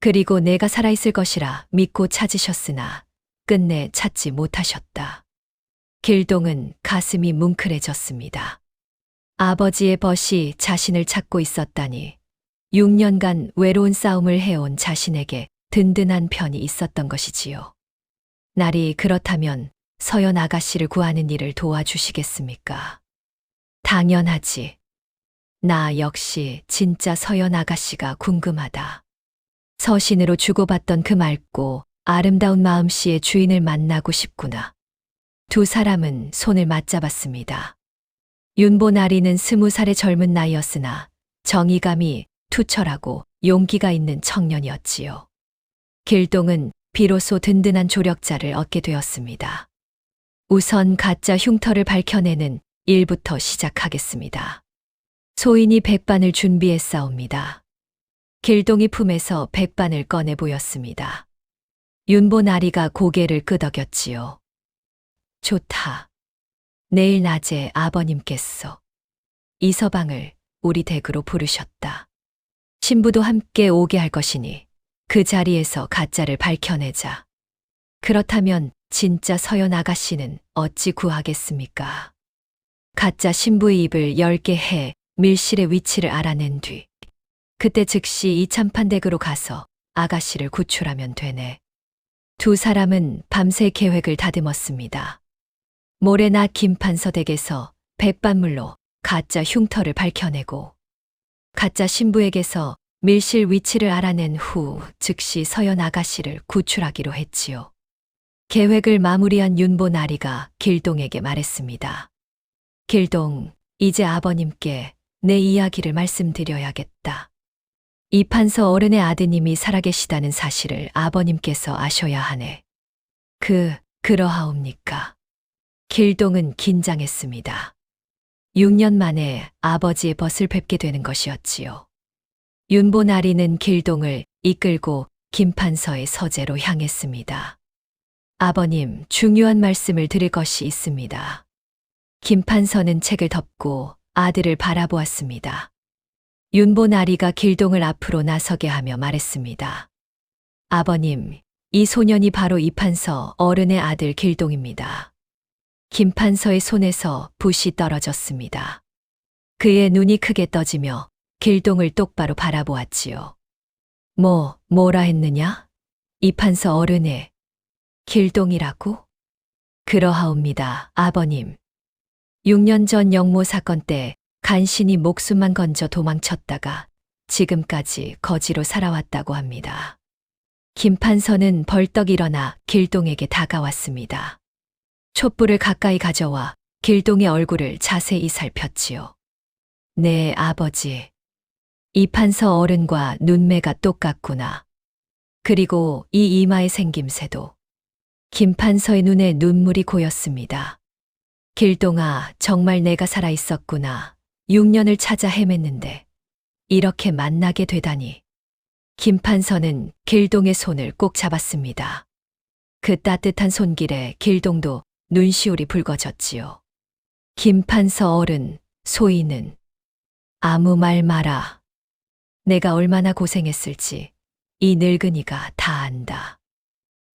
그리고 내가 살아있을 것이라 믿고 찾으셨으나 끝내 찾지 못하셨다. 길동은 가슴이 뭉클해졌습니다. 아버지의 벗이 자신을 찾고 있었다니 6년간 외로운 싸움을 해온 자신에게 든든한 편이 있었던 것이지요. 날이 그렇다면 서연 아가씨를 구하는 일을 도와주시겠습니까? 당연하지. 나 역시 진짜 서연 아가씨가 궁금하다. 서신으로 주고받던 그 맑고 아름다운 마음씨의 주인을 만나고 싶구나. 두 사람은 손을 맞잡았습니다. 윤보나리는 20살의 젊은 나이였으나 정의감이 투철하고 용기가 있는 청년이었지요. 길동은 비로소 든든한 조력자를 얻게 되었습니다. 우선 가짜 흉터를 밝혀내는 일부터 시작하겠습니다. 소인이 백반을 준비했사옵니다. 길동이 품에서 백반을 꺼내 보였습니다. 윤보나리가 고개를 끄덕였지요. 좋다. 내일 낮에 아버님께서 이서방을 우리 댁으로 부르셨다. 신부도 함께 오게 할 것이니 그 자리에서 가짜를 밝혀내자. 그렇다면 진짜 서연 아가씨는 어찌 구하겠습니까? 가짜 신부의 입을 10개 해 밀실의 위치를 알아낸 뒤 그때 즉시 이참판댁으로 가서 아가씨를 구출하면 되네. 두 사람은 밤새 계획을 다듬었습니다. 모레낮 김판서 댁에서 백반물로 가짜 흉터를 밝혀내고 가짜 신부에게서 밀실 위치를 알아낸 후 즉시 서연 아가씨를 구출하기로 했지요. 계획을 마무리한 윤보나리가 길동에게 말했습니다. 길동, 이제 아버님께 내 이야기를 말씀드려야겠다. 이판서 어른의 아드님이 살아계시다는 사실을 아버님께서 아셔야 하네. 그러하옵니까? 길동은 긴장했습니다. 6년 만에 아버지의 벗을 뵙게 되는 것이었지요. 윤보나리는 길동을 이끌고 김판서의 서재로 향했습니다. 아버님, 중요한 말씀을 드릴 것이 있습니다. 김판서는 책을 덮고 아들을 바라보았습니다. 윤보나리가 길동을 앞으로 나서게 하며 말했습니다. 아버님, 이 소년이 바로 이판서 어른의 아들 길동입니다. 김판서의 손에서 붓이 떨어졌습니다. 그의 눈이 크게 떠지며 길동을 똑바로 바라보았지요. 뭐라 했느냐? 이판서 어른의 길동이라고? 그러하옵니다, 아버님. 6년 전 영모 사건 때 간신히 목숨만 건져 도망쳤다가 지금까지 거지로 살아왔다고 합니다. 김판서는 벌떡 일어나 길동에게 다가왔습니다. 촛불을 가까이 가져와 길동의 얼굴을 자세히 살폈지요. 네, 아버지. 이판서 어른과 눈매가 똑같구나. 그리고 이 이마의 생김새도. 김판서의 눈에 눈물이 고였습니다. 길동아, 정말 내가 살아있었구나. 6년을 찾아 헤맸는데 이렇게 만나게 되다니. 김판서는 길동의 손을 꼭 잡았습니다. 그 따뜻한 손길에 길동도 눈시울이 붉어졌지요. 김판서 어른, 소인은 아무 말 마라. 내가 얼마나 고생했을지 이 늙은이가 다 안다.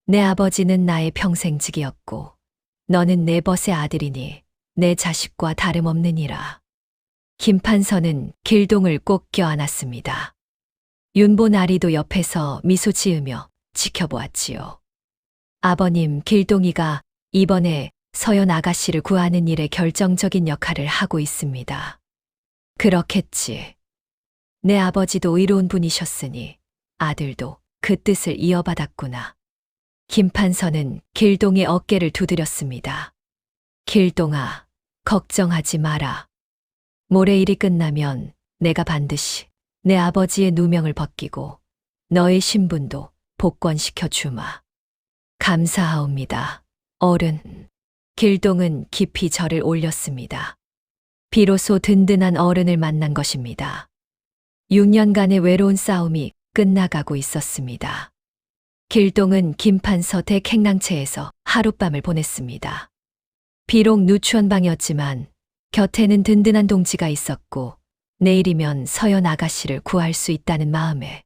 내 아버지는 나의 평생직이었고 너는 내 벗의 아들이니 내 자식과 다름없느니라. 김판서는 길동을 꼭 껴안았습니다. 윤보나리도 옆에서 미소 지으며 지켜보았지요. 아버님, 길동이가 이번에 서연 아가씨를 구하는 일에 결정적인 역할을 하고 있습니다. 그렇겠지. 내 아버지도 의로운 분이셨으니 아들도 그 뜻을 이어받았구나. 김판서는 길동의 어깨를 두드렸습니다. 길동아, 걱정하지 마라. 모레 일이 끝나면 내가 반드시 내 아버지의 누명을 벗기고 너의 신분도 복권시켜 주마. 감사하옵니다, 어른. 길동은 깊이 절을 올렸습니다. 비로소 든든한 어른을 만난 것입니다. 6년간의 외로운 싸움이 끝나가고 있었습니다. 길동은 김판서 댁 행랑채에서 하룻밤을 보냈습니다. 비록 누추한 방이었지만 곁에는 든든한 동지가 있었고 내일이면 서연 아가씨를 구할 수 있다는 마음에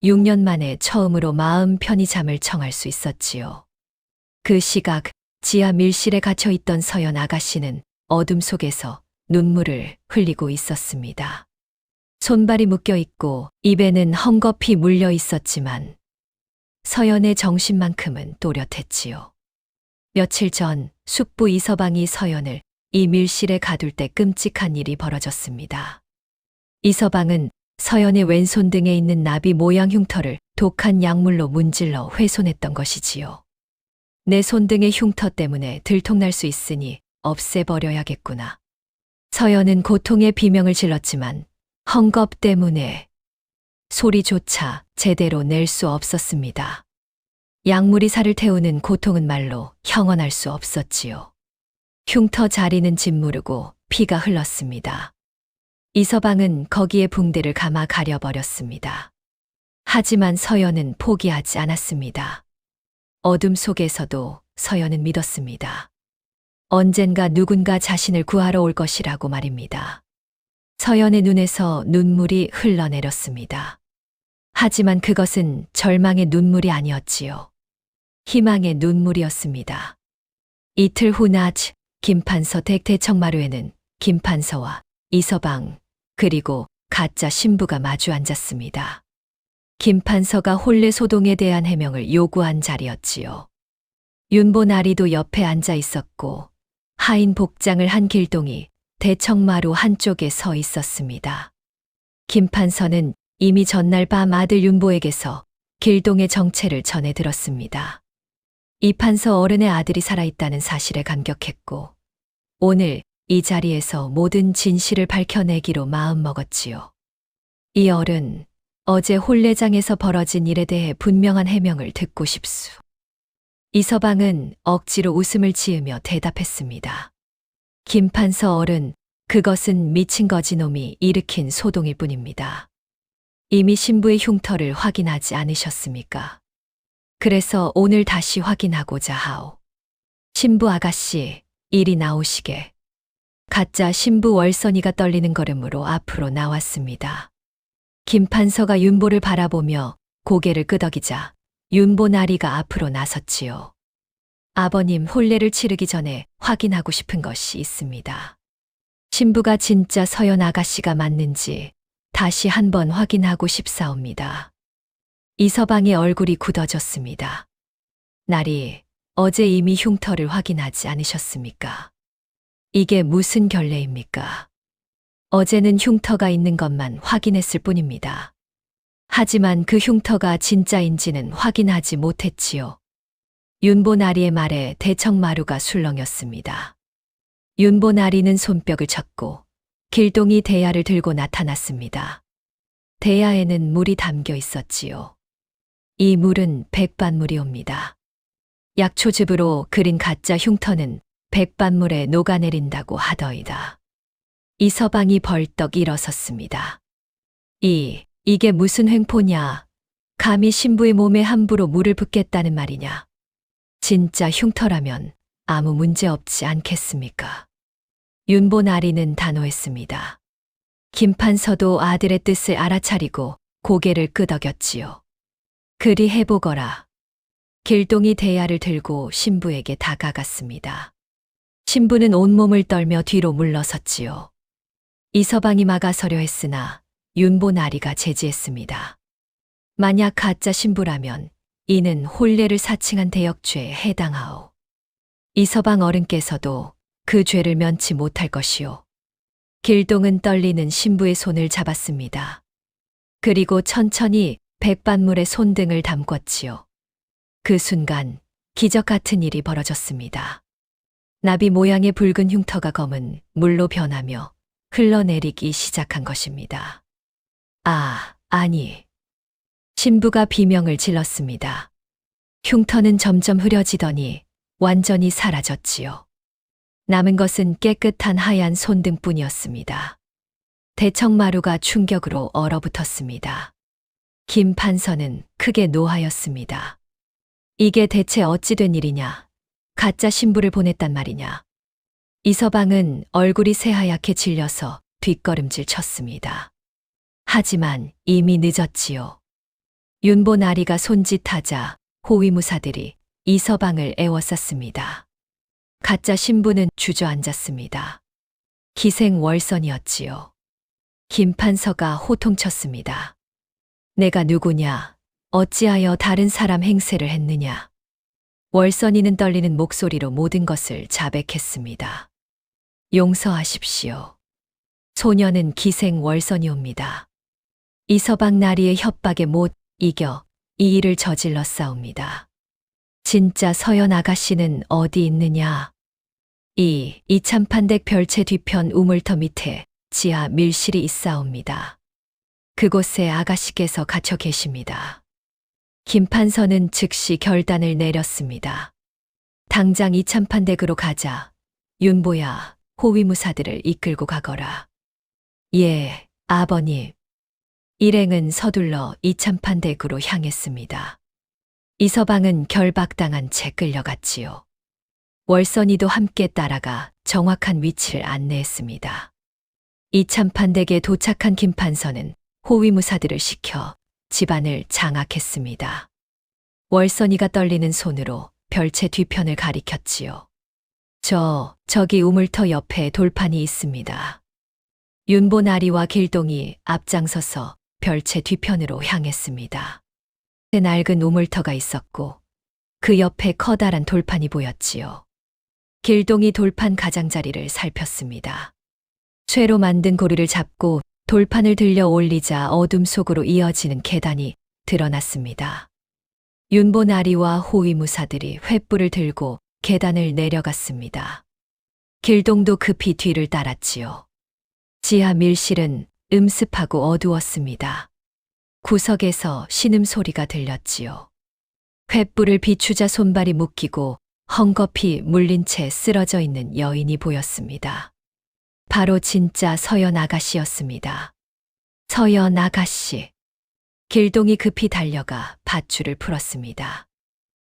6년 만에 처음으로 마음 편히 잠을 청할 수 있었지요. 그 시각 지하 밀실에 갇혀 있던 서연 아가씨는 어둠 속에서 눈물을 흘리고 있었습니다. 손발이 묶여 있고 입에는 헝겊이 물려 있었지만 서연의 정신만큼은 또렷했지요. 며칠 전 숙부 이서방이 서연을 이 밀실에 가둘 때 끔찍한 일이 벌어졌습니다. 이서방은 서연의 왼손 등에 있는 나비 모양 흉터를 독한 약물로 문질러 훼손했던 것이지요. 내 손등의 흉터 때문에 들통날 수 있으니 없애버려야겠구나. 서연은 고통의 비명을 질렀지만 헝겊 때문에 소리조차 제대로 낼 수 없었습니다. 약물이 살을 태우는 고통은 말로 형언할 수 없었지요. 흉터 자리는 짓무르고 피가 흘렀습니다. 이서방은 거기에 붕대를 감아 가려버렸습니다. 하지만 서연은 포기하지 않았습니다. 어둠 속에서도 서연은 믿었습니다. 언젠가 누군가 자신을 구하러 올 것이라고 말입니다. 서연의 눈에서 눈물이 흘러내렸습니다. 하지만 그것은 절망의 눈물이 아니었지요. 희망의 눈물이었습니다. 이틀 후 낮 김판서 댁 대청마루에는 김판서와 이서방 그리고 가짜 신부가 마주 앉았습니다. 김판서가 혼례 소동에 대한 해명을 요구한 자리였지요. 윤보나리도 옆에 앉아 있었고 하인 복장을 한 길동이 대청마루 한쪽에 서 있었습니다. 김판서는 이미 전날 밤 아들 윤보에게서 길동의 정체를 전해 들었습니다. 이판서 어른의 아들이 살아있다는 사실에 감격했고 오늘 이 자리에서 모든 진실을 밝혀내기로 마음먹었지요. 이 어른, 어제 혼례장에서 벌어진 일에 대해 분명한 해명을 듣고 싶수. 이서방은 억지로 웃음을 지으며 대답했습니다. 김판서 어른, 그것은 미친 거지놈이 일으킨 소동일 뿐입니다. 이미 신부의 흉터를 확인하지 않으셨습니까? 그래서 오늘 다시 확인하고자 하오. 신부 아가씨, 이리 나오시게. 가짜 신부 월선이가 떨리는 걸음으로 앞으로 나왔습니다. 김판서가 윤보를 바라보며 고개를 끄덕이자 윤보나리가 앞으로 나섰지요. 아버님, 혼례를 치르기 전에 확인하고 싶은 것이 있습니다. 신부가 진짜 서연 아가씨가 맞는지 다시 한번 확인하고 싶사옵니다. 이서방의 얼굴이 굳어졌습니다. 나리, 어제 이미 흉터를 확인하지 않으셨습니까? 이게 무슨 결례입니까? 어제는 흉터가 있는 것만 확인했을 뿐입니다. 하지만 그 흉터가 진짜인지는 확인하지 못했지요. 윤보나리의 말에 대청마루가 술렁였습니다. 윤보나리는 손뼉을 쳤고 길동이 대야를 들고 나타났습니다. 대야에는 물이 담겨 있었지요. 이 물은 백반물이옵니다. 약초즙으로 그린 가짜 흉터는 백반물에 녹아내린다고 하더이다. 이서방이 벌떡 일어섰습니다. 이게 무슨 횡포냐? 감히 신부의 몸에 함부로 물을 붓겠다는 말이냐? 진짜 흉터라면 아무 문제 없지 않겠습니까? 윤보나리는 단호했습니다. 김판서도 아들의 뜻을 알아차리고 고개를 끄덕였지요. 그리 해보거라. 길동이 대야를 들고 신부에게 다가갔습니다. 신부는 온몸을 떨며 뒤로 물러섰지요. 이서방이 막아서려 했으나 윤보나리가 제지했습니다. 만약 가짜 신부라면 이는 혼례를 사칭한 대역죄에 해당하오. 이서방 어른께서도 그 죄를 면치 못할 것이오. 길동은 떨리는 신부의 손을 잡았습니다. 그리고 천천히 백반물에 손등을 담궜지요. 그 순간 기적 같은 일이 벌어졌습니다. 나비 모양의 붉은 흉터가 검은 물로 변하며 흘러내리기 시작한 것입니다. 아니. 신부가 비명을 질렀습니다. 흉터는 점점 흐려지더니 완전히 사라졌지요. 남은 것은 깨끗한 하얀 손등뿐이었습니다. 대청마루가 충격으로 얼어붙었습니다. 김 판서는 크게 노하였습니다. 이게 대체 어찌 된 일이냐? 가짜 신부를 보냈단 말이냐? 이서방은 얼굴이 새하얗게 질려서 뒷걸음질 쳤습니다. 하지만 이미 늦었지요. 윤보 나리가 손짓하자 호위무사들이 이서방을 애워쌌습니다. 가짜 신부는 주저앉았습니다. 기생월선이었지요. 김판서가 호통쳤습니다. 내가 누구냐? 어찌하여 다른 사람 행세를 했느냐? 월선이는 떨리는 목소리로 모든 것을 자백했습니다. 용서하십시오. 소녀는 기생월선이옵니다. 이서방 나리의 협박에 못 이겨 이 일을 저질렀사옵니다. 진짜 서연 아가씨는 어디 있느냐? 이 이참판댁 별채 뒤편 우물터 밑에 지하 밀실이 있사옵니다. 그곳에 아가씨께서 갇혀 계십니다. 김판서는 즉시 결단을 내렸습니다. 당장 이참판댁으로 가자. 윤보야, 호위무사들을 이끌고 가거라. 예, 아버님. 일행은 서둘러 이참판댁으로 향했습니다. 이서방은 결박당한 채 끌려갔지요. 월선이도 함께 따라가 정확한 위치를 안내했습니다. 이참판댁에 도착한 김판서는 호위무사들을 시켜 집안을 장악했습니다. 월선이가 떨리는 손으로 별채 뒤편을 가리켰지요. 저기 우물터 옆에 돌판이 있습니다. 윤보 나리와 길동이 앞장서서 별채 뒤편으로 향했습니다. 낡은 우물터가 있었고 그 옆에 커다란 돌판이 보였지요. 길동이 돌판 가장자리를 살폈습니다. 쇠로 만든 고리를 잡고 돌판을 들려 올리자 어둠 속으로 이어지는 계단이 드러났습니다. 윤보 나리와 호위무사들이 횃불을 들고 계단을 내려갔습니다. 길동도 급히 뒤를 따랐지요. 지하 밀실은 음습하고 어두웠습니다. 구석에서 신음소리가 들렸지요. 횃불을 비추자 손발이 묶이고 헝겊이 물린 채 쓰러져 있는 여인이 보였습니다. 바로 진짜 서연 아가씨였습니다. 서연 아가씨. 길동이 급히 달려가 밧줄을 풀었습니다.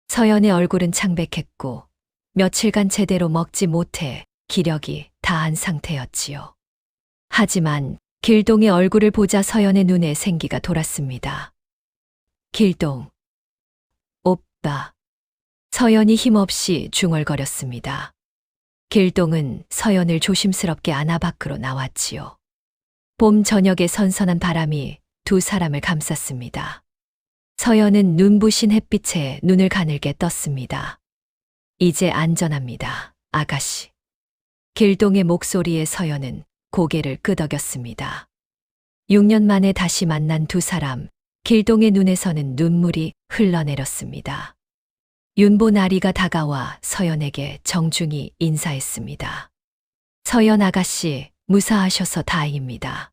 서연의 얼굴은 창백했고 며칠간 제대로 먹지 못해 기력이 다한 상태였지요. 하지만 길동의 얼굴을 보자 서연의 눈에 생기가 돌았습니다. 길동. 오빠. 서연이 힘없이 중얼거렸습니다. 길동은 서연을 조심스럽게 안아 밖으로 나왔지요. 봄 저녁의 선선한 바람이 두 사람을 감쌌습니다. 서연은 눈부신 햇빛에 눈을 가늘게 떴습니다. 이제 안전합니다, 아가씨. 길동의 목소리에 서연은 고개를 끄덕였습니다. 6년 만에 다시 만난 두 사람, 길동의 눈에서는 눈물이 흘러내렸습니다. 윤보 나리가 다가와 서연에게 정중히 인사했습니다. 서연 아가씨, 무사하셔서 다행입니다.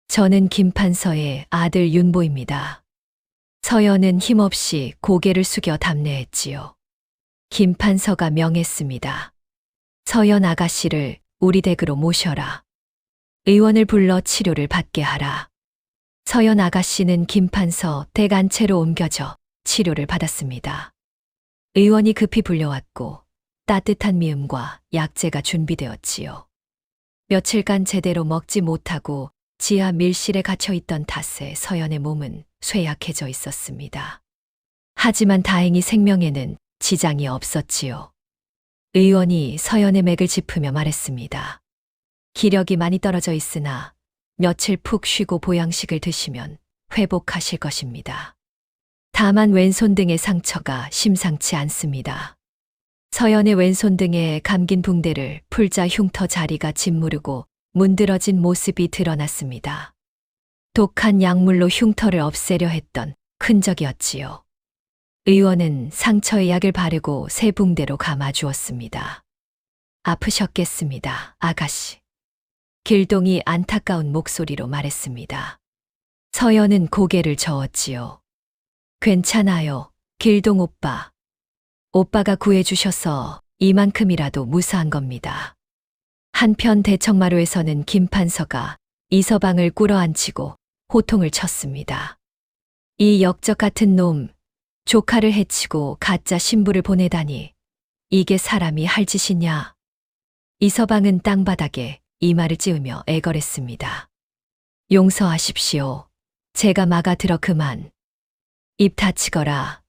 저는 김판서의 아들 윤보입니다. 서연은 힘없이 고개를 숙여 답례했지요. 김판서가 명했습니다. 서연 아가씨를 우리 댁으로 모셔라. 의원을 불러 치료를 받게 하라. 서연 아가씨는 김판서 댁 안채로 옮겨져 치료를 받았습니다. 의원이 급히 불려왔고 따뜻한 미음과 약재가 준비되었지요. 며칠간 제대로 먹지 못하고 지하 밀실에 갇혀 있던 탓에 서연의 몸은 쇠약해져 있었습니다. 하지만 다행히 생명에는 지장이 없었지요. 의원이 서연의 맥을 짚으며 말했습니다. 기력이 많이 떨어져 있으나 며칠 푹 쉬고 보양식을 드시면 회복하실 것입니다. 다만 왼손 등의 상처가 심상치 않습니다. 서연의 왼손 등에 감긴 붕대를 풀자 흉터 자리가 짓무르고 문드러진 모습이 드러났습니다. 독한 약물로 흉터를 없애려 했던 흔적이었지요. 의원은 상처에 약을 바르고 새 붕대로 감아주었습니다. 아프셨겠습니다, 아가씨. 길동이 안타까운 목소리로 말했습니다. 서연은 고개를 저었지요. 괜찮아요, 길동 오빠. 오빠가 구해주셔서 이만큼이라도 무사한 겁니다. 한편 대청마루에서는 김판서가 이서방을 꿇어앉히고 호통을 쳤습니다. 이 역적 같은 놈, 조카를 해치고 가짜 신부를 보내다니. 이게 사람이 할 짓이냐. 이서방은 땅바닥에 이마를 찌우며 애걸했습니다. 용서하십시오. 제가 막아들어 그만. 입 닫히거라.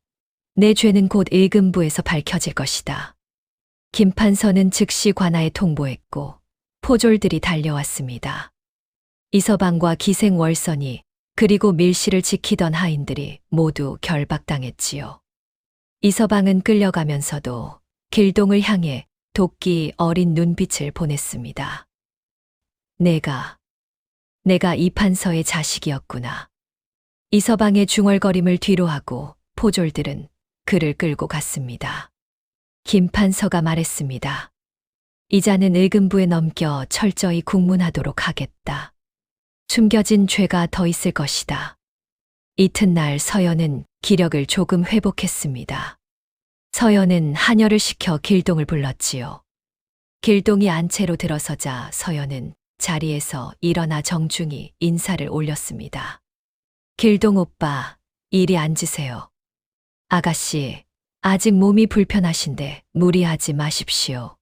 내 죄는 곧 일금부에서 밝혀질 것이다. 김판서는 즉시 관아에 통보했고 포졸들이 달려왔습니다. 이서방과 기생월선이 그리고 밀실을 지키던 하인들이 모두 결박당했지요. 이서방은 끌려가면서도 길동을 향해 도끼 어린 눈빛을 보냈습니다. 내가 이판서의 자식이었구나. 이서방의 중얼거림을 뒤로하고 포졸들은 그를 끌고 갔습니다. 김판서가 말했습니다. 이자는 일금부에 넘겨 철저히 국문하도록 하겠다. 숨겨진 죄가 더 있을 것이다. 이튿날 서연은 기력을 조금 회복했습니다. 서연은 하녀를 시켜 길동을 불렀지요. 길동이 안채로 들어서자 서연은 자리에서 일어나 정중히 인사를 올렸습니다. 길동 오빠, 이리 앉으세요. 아가씨, 아직 몸이 불편하신데 무리하지 마십시오.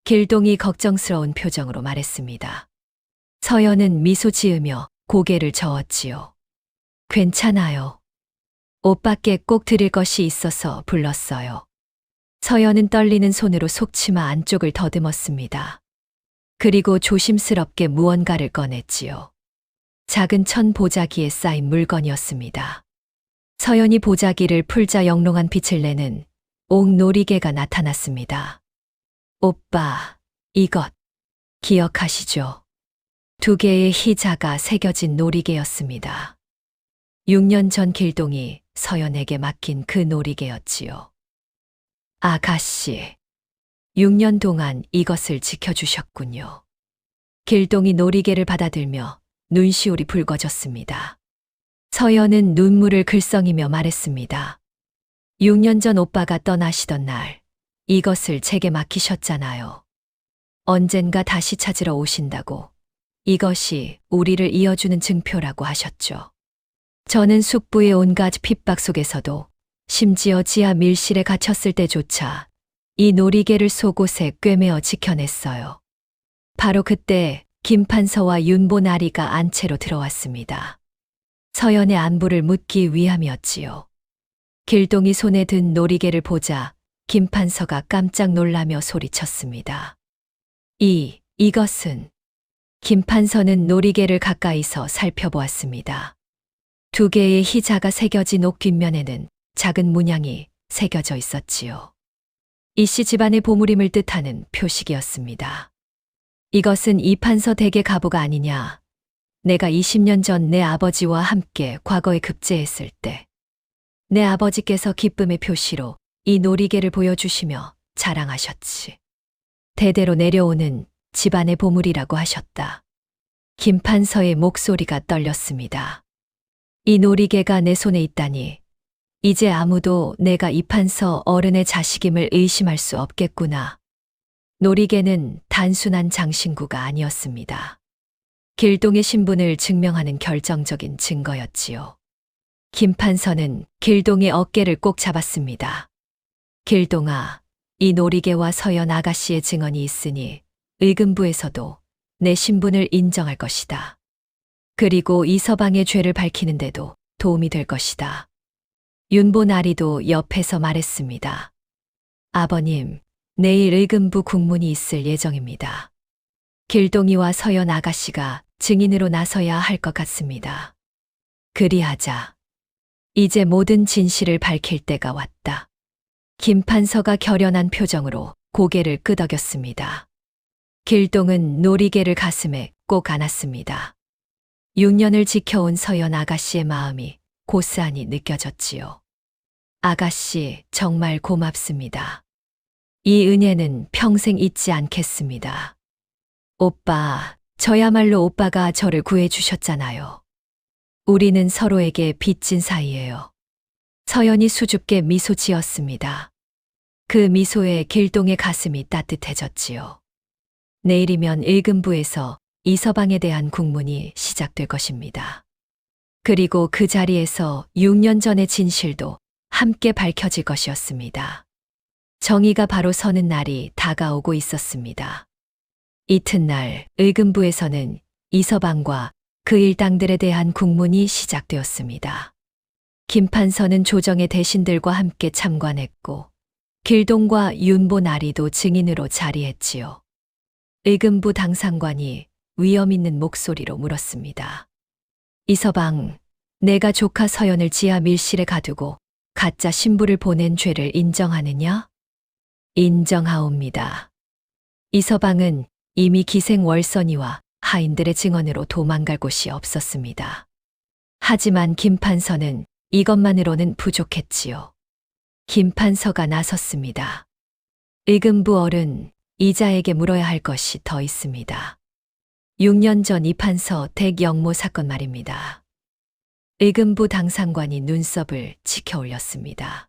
길동이 걱정스러운 표정으로 말했습니다. 서연은 미소 지으며 고개를 저었지요. 괜찮아요. 오빠께 꼭 드릴 것이 있어서 불렀어요. 서연은 떨리는 손으로 속치마 안쪽을 더듬었습니다. 그리고 조심스럽게 무언가를 꺼냈지요. 작은 천 보자기에 쌓인 물건이었습니다. 서연이 보자기를 풀자 영롱한 빛을 내는 옥놀이개가 나타났습니다. 오빠, 이것 기억하시죠? 2개의 희자가 새겨진 놀이개였습니다. 6년 전 길동이 서연에게 맡긴 그 놀이개였지요. 아가씨, 6년 동안 이것을 지켜주셨군요. 길동이 놀이개를 받아들며 눈시울이 붉어졌습니다. 서연은 눈물을 글썽이며 말했습니다. 6년 전 오빠가 떠나시던 날 이것을 제게 맡기셨잖아요. 언젠가 다시 찾으러 오신다고. 이것이 우리를 이어주는 증표라고 하셨죠. 저는 숙부의 온갖 핍박 속에서도 심지어 지하 밀실에 갇혔을 때조차 이 놀이개를 속옷에 꿰매어 지켜냈어요. 바로 그때 김판서와 윤보나리가 안채로 들어왔습니다. 서연의 안부를 묻기 위함이었지요. 길동이 손에 든 놀이개를 보자 김판서가 깜짝 놀라며 소리쳤습니다. 이것은... 김판서는 놀이개를 가까이서 살펴보았습니다. 2개의 희자가 새겨진 옥 뒷면에는 작은 문양이 새겨져 있었지요. 이씨 집안의 보물임을 뜻하는 표식이었습니다. 이것은 이판서 댁의 가부가 아니냐. 내가 20년 전 내 아버지와 함께 과거에 급제했을 때 내 아버지께서 기쁨의 표시로 이 놀이개를 보여주시며 자랑하셨지. 대대로 내려오는 집안의 보물이라고 하셨다. 김판서의 목소리가 떨렸습니다. 이 놀이개가 내 손에 있다니 이제 아무도 내가 이판서 어른의 자식임을 의심할 수 없겠구나. 놀이개는 단순한 장신구가 아니었습니다. 길동의 신분을 증명하는 결정적인 증거였지요. 김판서는 길동의 어깨를 꼭 잡았습니다. 길동아, 이 놀이개와 서연 아가씨의 증언이 있으니 의금부에서도 내 신분을 인정할 것이다. 그리고 이서방의 죄를 밝히는데도 도움이 될 것이다. 윤보나리도 옆에서 말했습니다. 아버님, 내일 의금부 국문이 있을 예정입니다. 길동이와 서연 아가씨가 증인으로 나서야 할 것 같습니다. 그리하자. 이제 모든 진실을 밝힐 때가 왔다. 김판서가 결연한 표정으로 고개를 끄덕였습니다. 길동은 놀이개를 가슴에 꼭 안았습니다. 6년을 지켜온 서연 아가씨의 마음이 고스란히 느껴졌지요. 아가씨, 정말 고맙습니다. 이 은혜는 평생 잊지 않겠습니다. 오빠, 저야말로 오빠가 저를 구해주셨잖아요. 우리는 서로에게 빚진 사이예요. 서연이 수줍게 미소 지었습니다. 그 미소에 길동의 가슴이 따뜻해졌지요. 내일이면 일금부에서 이서방에 대한 국문이 시작될 것입니다. 그리고 그 자리에서 6년 전의 진실도 함께 밝혀질 것이었습니다. 정의가 바로 서는 날이 다가오고 있었습니다. 이튿날 의금부에서는 이서방과 그 일당들에 대한 국문이 시작되었습니다. 김판서는 조정의 대신들과 함께 참관했고 길동과 윤보 나리도 증인으로 자리했지요. 의금부 당상관이 위험 있는 목소리로 물었습니다. 이서방, 내가 조카 서연을 지하 밀실에 가두고 가짜 신부를 보낸 죄를 인정하느냐? 인정하옵니다. 이서방은 이미 기생월선이와 하인들의 증언으로 도망갈 곳이 없었습니다. 하지만 김판서는 이것만으로는 부족했지요. 김판서가 나섰습니다. 의금부 어른, 이자에게 물어야 할 것이 더 있습니다. 6년 전 이판서 댁영모 사건 말입니다. 의금부 당상관이 눈썹을 치켜 올렸습니다.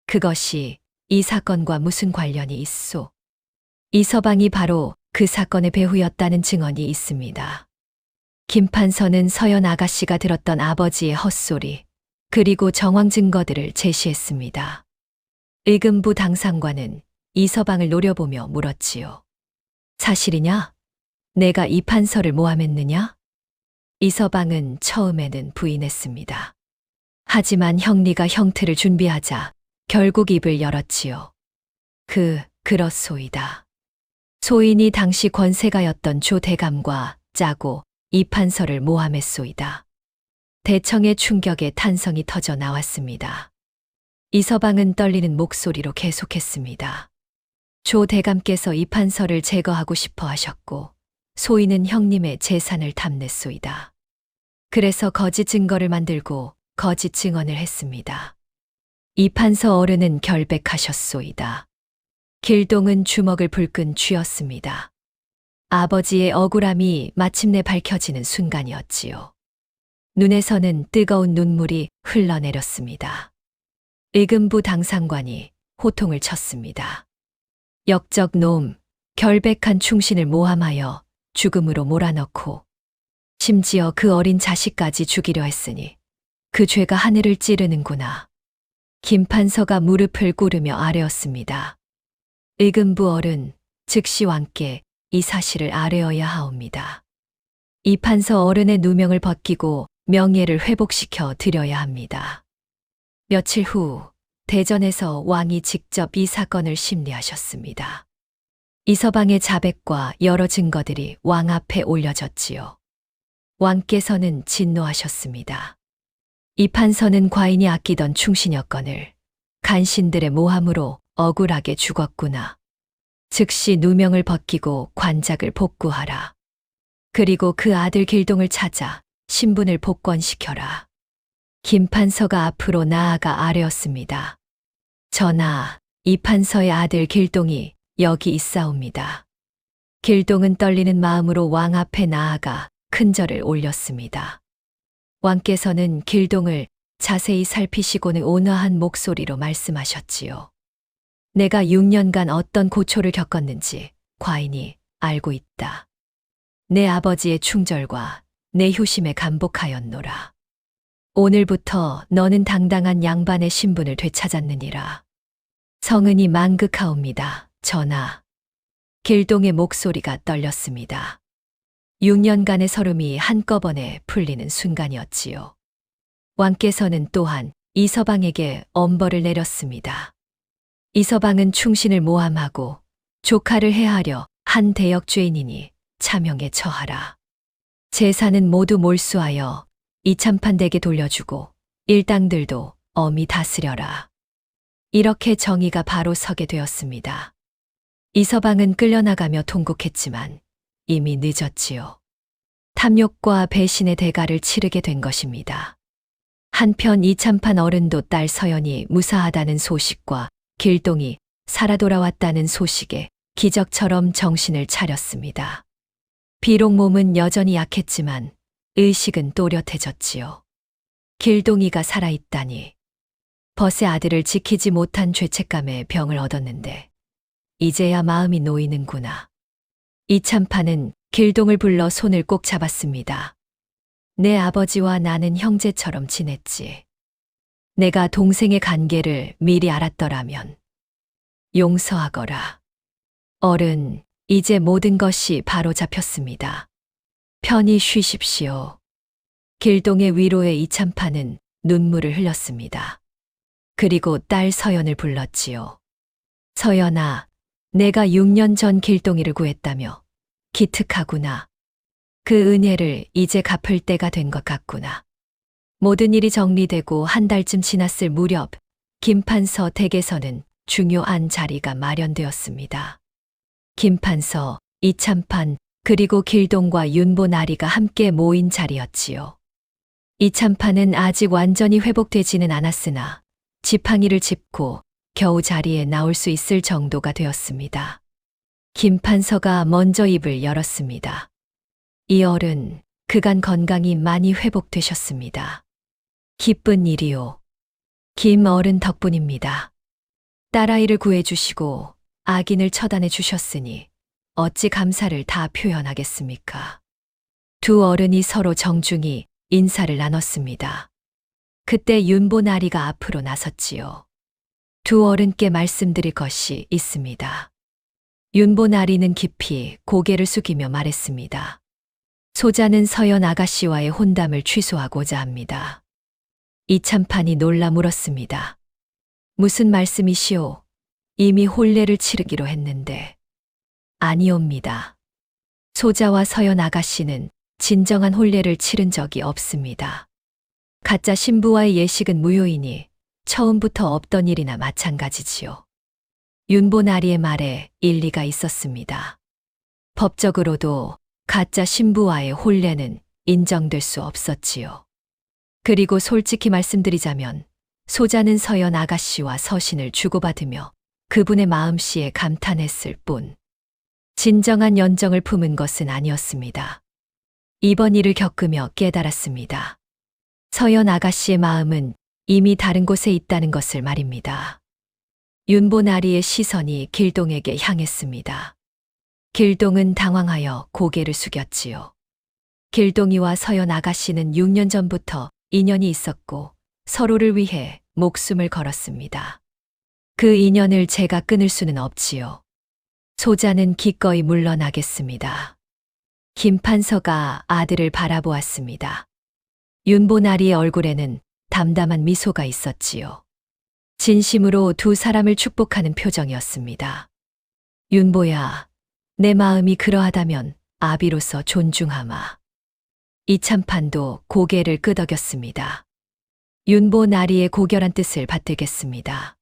그것이 이 사건과 무슨 관련이 있소? 이서방이 바로 그 사건의 배후였다는 증언이 있습니다. 김판서는 서연 아가씨가 들었던 아버지의 헛소리, 그리고 정황 증거들을 제시했습니다. 의금부 당상관은 이서방을 노려보며 물었지요. 사실이냐? 내가 이 판서를 모함했느냐? 이서방은 처음에는 부인했습니다. 하지만 형리가 형틀을 준비하자 결국 입을 열었지요. 그렇소이다. 소인이 당시 권세가였던 조대감과 짜고 이 판서를 모함했소이다. 대청의 충격에 탄성이 터져 나왔습니다. 이서방은 떨리는 목소리로 계속했습니다. 조 대감께서 이 판서를 제거하고 싶어 하셨고 소인은 형님의 재산을 탐냈소이다. 그래서 거짓 증거를 만들고 거짓 증언을 했습니다. 이 판서 어른은 결백하셨소이다. 길동은 주먹을 불끈 쥐었습니다. 아버지의 억울함이 마침내 밝혀지는 순간이었지요. 눈에서는 뜨거운 눈물이 흘러내렸습니다. 의금부 당상관이 호통을 쳤습니다. 역적 놈, 결백한 충신을 모함하여 죽음으로 몰아넣고 심지어 그 어린 자식까지 죽이려 했으니 그 죄가 하늘을 찌르는구나. 김판서가 무릎을 꿇으며 아뢰었습니다. 의금부 어른, 즉시 왕께 이 사실을 아뢰어야 하옵니다. 이 판서 어른의 누명을 벗기고 명예를 회복시켜 드려야 합니다. 며칠 후 대전에서 왕이 직접 이 사건을 심리하셨습니다. 이서방의 자백과 여러 증거들이 왕 앞에 올려졌지요. 왕께서는 진노하셨습니다. 이 판서는 과인이 아끼던 충신여건을 간신들의 모함으로 억울하게 죽었구나. 즉시 누명을 벗기고 관작을 복구하라. 그리고 그 아들 길동을 찾아 신분을 복권시켜라. 김판서가 앞으로 나아가 아뢰었습니다. 전하, 이 판서의 아들 길동이 여기 있사옵니다. 길동은 떨리는 마음으로 왕 앞에 나아가 큰절을 올렸습니다. 왕께서는 길동을 자세히 살피시고는 온화한 목소리로 말씀하셨지요. 내가 6년간 어떤 고초를 겪었는지 과인이 알고 있다. 내 아버지의 충절과 내 효심에 감복하였노라. 오늘부터 너는 당당한 양반의 신분을 되찾았느니라. 성은이 만극하옵니다, 전하. 길동의 목소리가 떨렸습니다. 6년간의 서름이 한꺼번에 풀리는 순간이었지요. 왕께서는 또한 이서방에게 엄벌을 내렸습니다. 이서방은 충신을 모함하고 조카를 해하려 한 대역죄인이니 차명에 처하라. 재산은 모두 몰수하여 이참판댁에 돌려주고 일당들도 엄히 다스려라. 이렇게 정의가 바로 서게 되었습니다. 이서방은 끌려나가며 통곡했지만 이미 늦었지요. 탐욕과 배신의 대가를 치르게 된 것입니다. 한편 이참판 어른도 딸 서연이 무사하다는 소식과 길동이 살아 돌아왔다는 소식에 기적처럼 정신을 차렸습니다. 비록 몸은 여전히 약했지만 의식은 또렷해졌지요. 길동이가 살아있다니. 벗의 아들을 지키지 못한 죄책감에 병을 얻었는데 이제야 마음이 놓이는구나. 이참판은 길동을 불러 손을 꼭 잡았습니다. 내 아버지와 나는 형제처럼 지냈지. 내가 동생의 관계를 미리 알았더라면 용서하거라. 어른, 이제 모든 것이 바로 잡혔습니다. 편히 쉬십시오. 길동의 위로에 이참판은 눈물을 흘렸습니다. 그리고 딸 서연을 불렀지요. 서연아, 내가 6년 전 길동이를 구했다며 기특하구나. 그 은혜를 이제 갚을 때가 된 것 같구나. 모든 일이 정리되고 한 달쯤 지났을 무렵 김판서 댁에서는 중요한 자리가 마련되었습니다. 김판서, 이참판, 그리고 길동과 윤보 나리가 함께 모인 자리였지요. 이참판은 아직 완전히 회복되지는 않았으나 지팡이를 짚고 겨우 자리에 나올 수 있을 정도가 되었습니다. 김판서가 먼저 입을 열었습니다. 이 어른, 그간 건강이 많이 회복되셨습니다. 기쁜 일이요. 김 어른 덕분입니다. 딸아이를 구해주시고 악인을 처단해 주셨으니 어찌 감사를 다 표현하겠습니까? 두 어른이 서로 정중히 인사를 나눴습니다. 그때 윤보 나리가 앞으로 나섰지요. 두 어른께 말씀드릴 것이 있습니다. 윤보 나리는 깊이 고개를 숙이며 말했습니다. 소자는 서연 아가씨와의 혼담을 취소하고자 합니다. 이참판이 놀라 물었습니다. 무슨 말씀이시오? 이미 혼례를 치르기로 했는데. 아니옵니다. 소자와 서연 아가씨는 진정한 혼례를 치른 적이 없습니다. 가짜 신부와의 예식은 무효이니 처음부터 없던 일이나 마찬가지지요. 윤보 나리의 말에 일리가 있었습니다. 법적으로도 가짜 신부와의 혼례는 인정될 수 없었지요. 그리고 솔직히 말씀드리자면 소자는 서연 아가씨와 서신을 주고받으며 그분의 마음씨에 감탄했을 뿐 진정한 연정을 품은 것은 아니었습니다. 이번 일을 겪으며 깨달았습니다. 서연 아가씨의 마음은 이미 다른 곳에 있다는 것을 말입니다. 윤보 나리의 시선이 길동에게 향했습니다. 길동은 당황하여 고개를 숙였지요. 길동이와 서연 아가씨는 6년 전부터 인연이 있었고 서로를 위해 목숨을 걸었습니다. 그 인연을 제가 끊을 수는 없지요. 소자는 기꺼이 물러나겠습니다. 김판서가 아들을 바라보았습니다. 윤보 나리의 얼굴에는 담담한 미소가 있었지요. 진심으로 두 사람을 축복하는 표정이었습니다. 윤보야, 내 마음이 그러하다면 아비로서 존중하마. 이참판도 고개를 끄덕였습니다. 윤보 나리의 고결한 뜻을 받들겠습니다.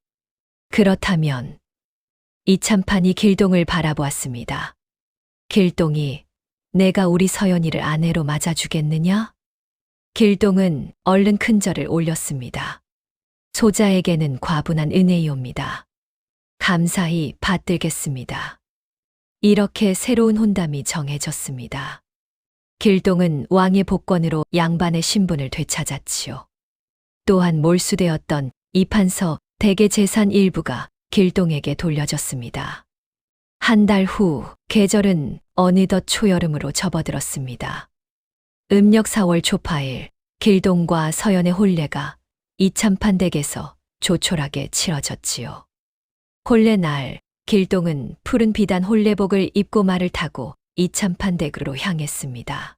그렇다면 이참판이 길동을 바라보았습니다. 길동이 내가 우리 서연이를 아내로 맞아주겠느냐? 길동은 얼른 큰절을 올렸습니다. 소자에게는 과분한 은혜이옵니다. 감사히 받들겠습니다. 이렇게 새로운 혼담이 정해졌습니다. 길동은 왕의 복권으로 양반의 신분을 되찾았지요. 또한 몰수되었던 이판서 댁의 재산 일부가 길동에게 돌려졌습니다. 한 달 후 계절은 어느덧 초여름으로 접어들었습니다. 음력 4월 초파일 길동과 서연의 혼례가 이참판 댁에서 조촐하게 치러졌지요. 혼례 날 길동은 푸른 비단 혼례복을 입고 말을 타고 이참판 댁으로 향했습니다.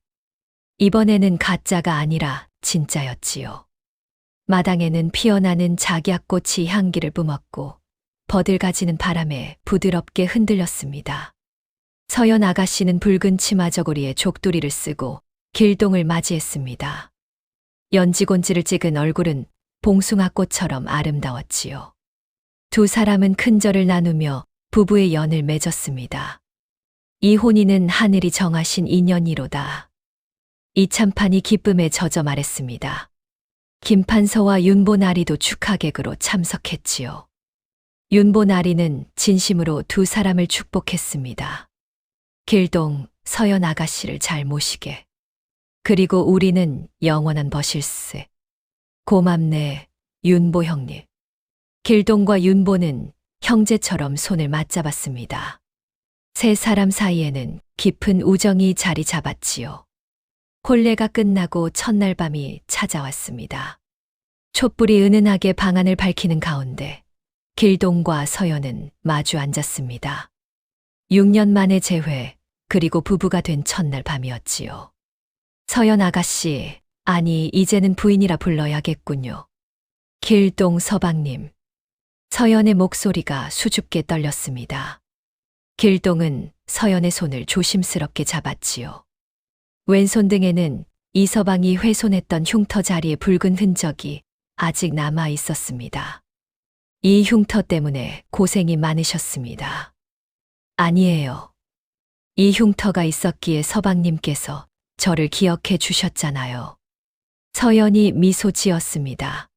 이번에는 가짜가 아니라 진짜였지요. 마당에는 피어나는 작약꽃이 향기를 뿜었고 버들가지는 바람에 부드럽게 흔들렸습니다. 서연 아가씨는 붉은 치마 저고리에 족두리를 쓰고 길동을 맞이했습니다. 연지곤지를 찍은 얼굴은 봉숭아꽃처럼 아름다웠지요. 두 사람은 큰절을 나누며 부부의 연을 맺었습니다. 이 혼인은 하늘이 정하신 인연이로다. 이참판이 기쁨에 젖어 말했습니다. 김판서와 윤보 나리도 축하객으로 참석했지요. 윤보 나리는 진심으로 두 사람을 축복했습니다. 길동, 서연 아가씨를 잘 모시게. 그리고 우리는 영원한 버실세. 고맙네, 윤보 형님. 길동과 윤보는 형제처럼 손을 맞잡았습니다. 세 사람 사이에는 깊은 우정이 자리 잡았지요. 혼례가 끝나고 첫날 밤이 찾아왔습니다. 촛불이 은은하게 방안을 밝히는 가운데 길동과 서연은 마주 앉았습니다. 6년 만에 재회, 그리고 부부가 된 첫날 밤이었지요. 서연 아가씨, 아니 이제는 부인이라 불러야겠군요. 길동 서방님. 서연의 목소리가 수줍게 떨렸습니다. 길동은 서연의 손을 조심스럽게 잡았지요. 왼손 등에는 이서방이 훼손했던 흉터 자리에 붉은 흔적이 아직 남아 있었습니다. 이 흉터 때문에 고생이 많으셨습니다. 아니에요. 이 흉터가 있었기에 서방님께서 저를 기억해 주셨잖아요. 서연이 미소 지었습니다.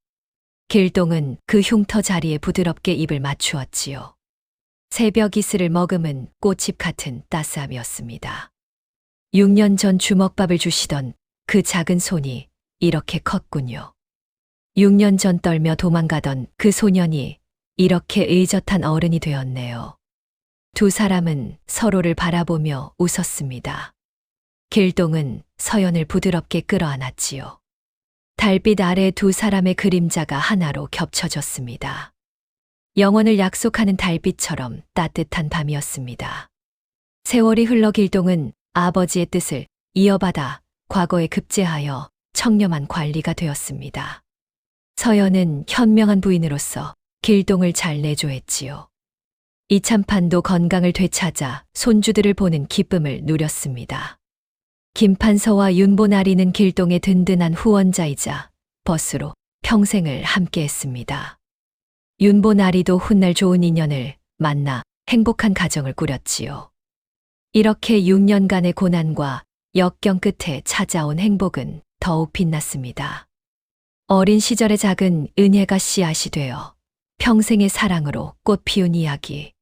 길동은 그 흉터 자리에 부드럽게 입을 맞추었지요. 새벽 이슬을 머금은 꽃잎 같은 따스함이었습니다. 6년 전 주먹밥을 주시던 그 작은 손이 이렇게 컸군요. 6년 전 떨며 도망가던 그 소년이 이렇게 의젓한 어른이 되었네요. 두 사람은 서로를 바라보며 웃었습니다. 길동은 서연을 부드럽게 끌어안았지요. 달빛 아래 두 사람의 그림자가 하나로 겹쳐졌습니다. 영원을 약속하는 달빛처럼 따뜻한 밤이었습니다. 세월이 흘러 길동은 아버지의 뜻을 이어받아 과거에 급제하여 청렴한 관리가 되었습니다. 서연은 현명한 부인으로서 길동을 잘 내조했지요. 이참판도 건강을 되찾아 손주들을 보는 기쁨을 누렸습니다. 김판서와 윤보나리는 길동의 든든한 후원자이자 벗으로 평생을 함께했습니다. 윤보나리도 훗날 좋은 인연을 만나 행복한 가정을 꾸렸지요. 이렇게 6년간의 고난과 역경 끝에 찾아온 행복은 더욱 빛났습니다. 어린 시절의 작은 은혜가 씨앗이 되어 평생의 사랑으로 꽃 피운 이야기.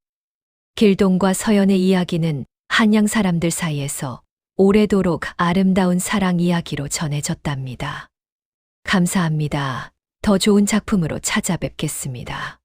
길동과 서연의 이야기는 한양 사람들 사이에서 오래도록 아름다운 사랑 이야기로 전해졌답니다. 감사합니다. 더 좋은 작품으로 찾아뵙겠습니다.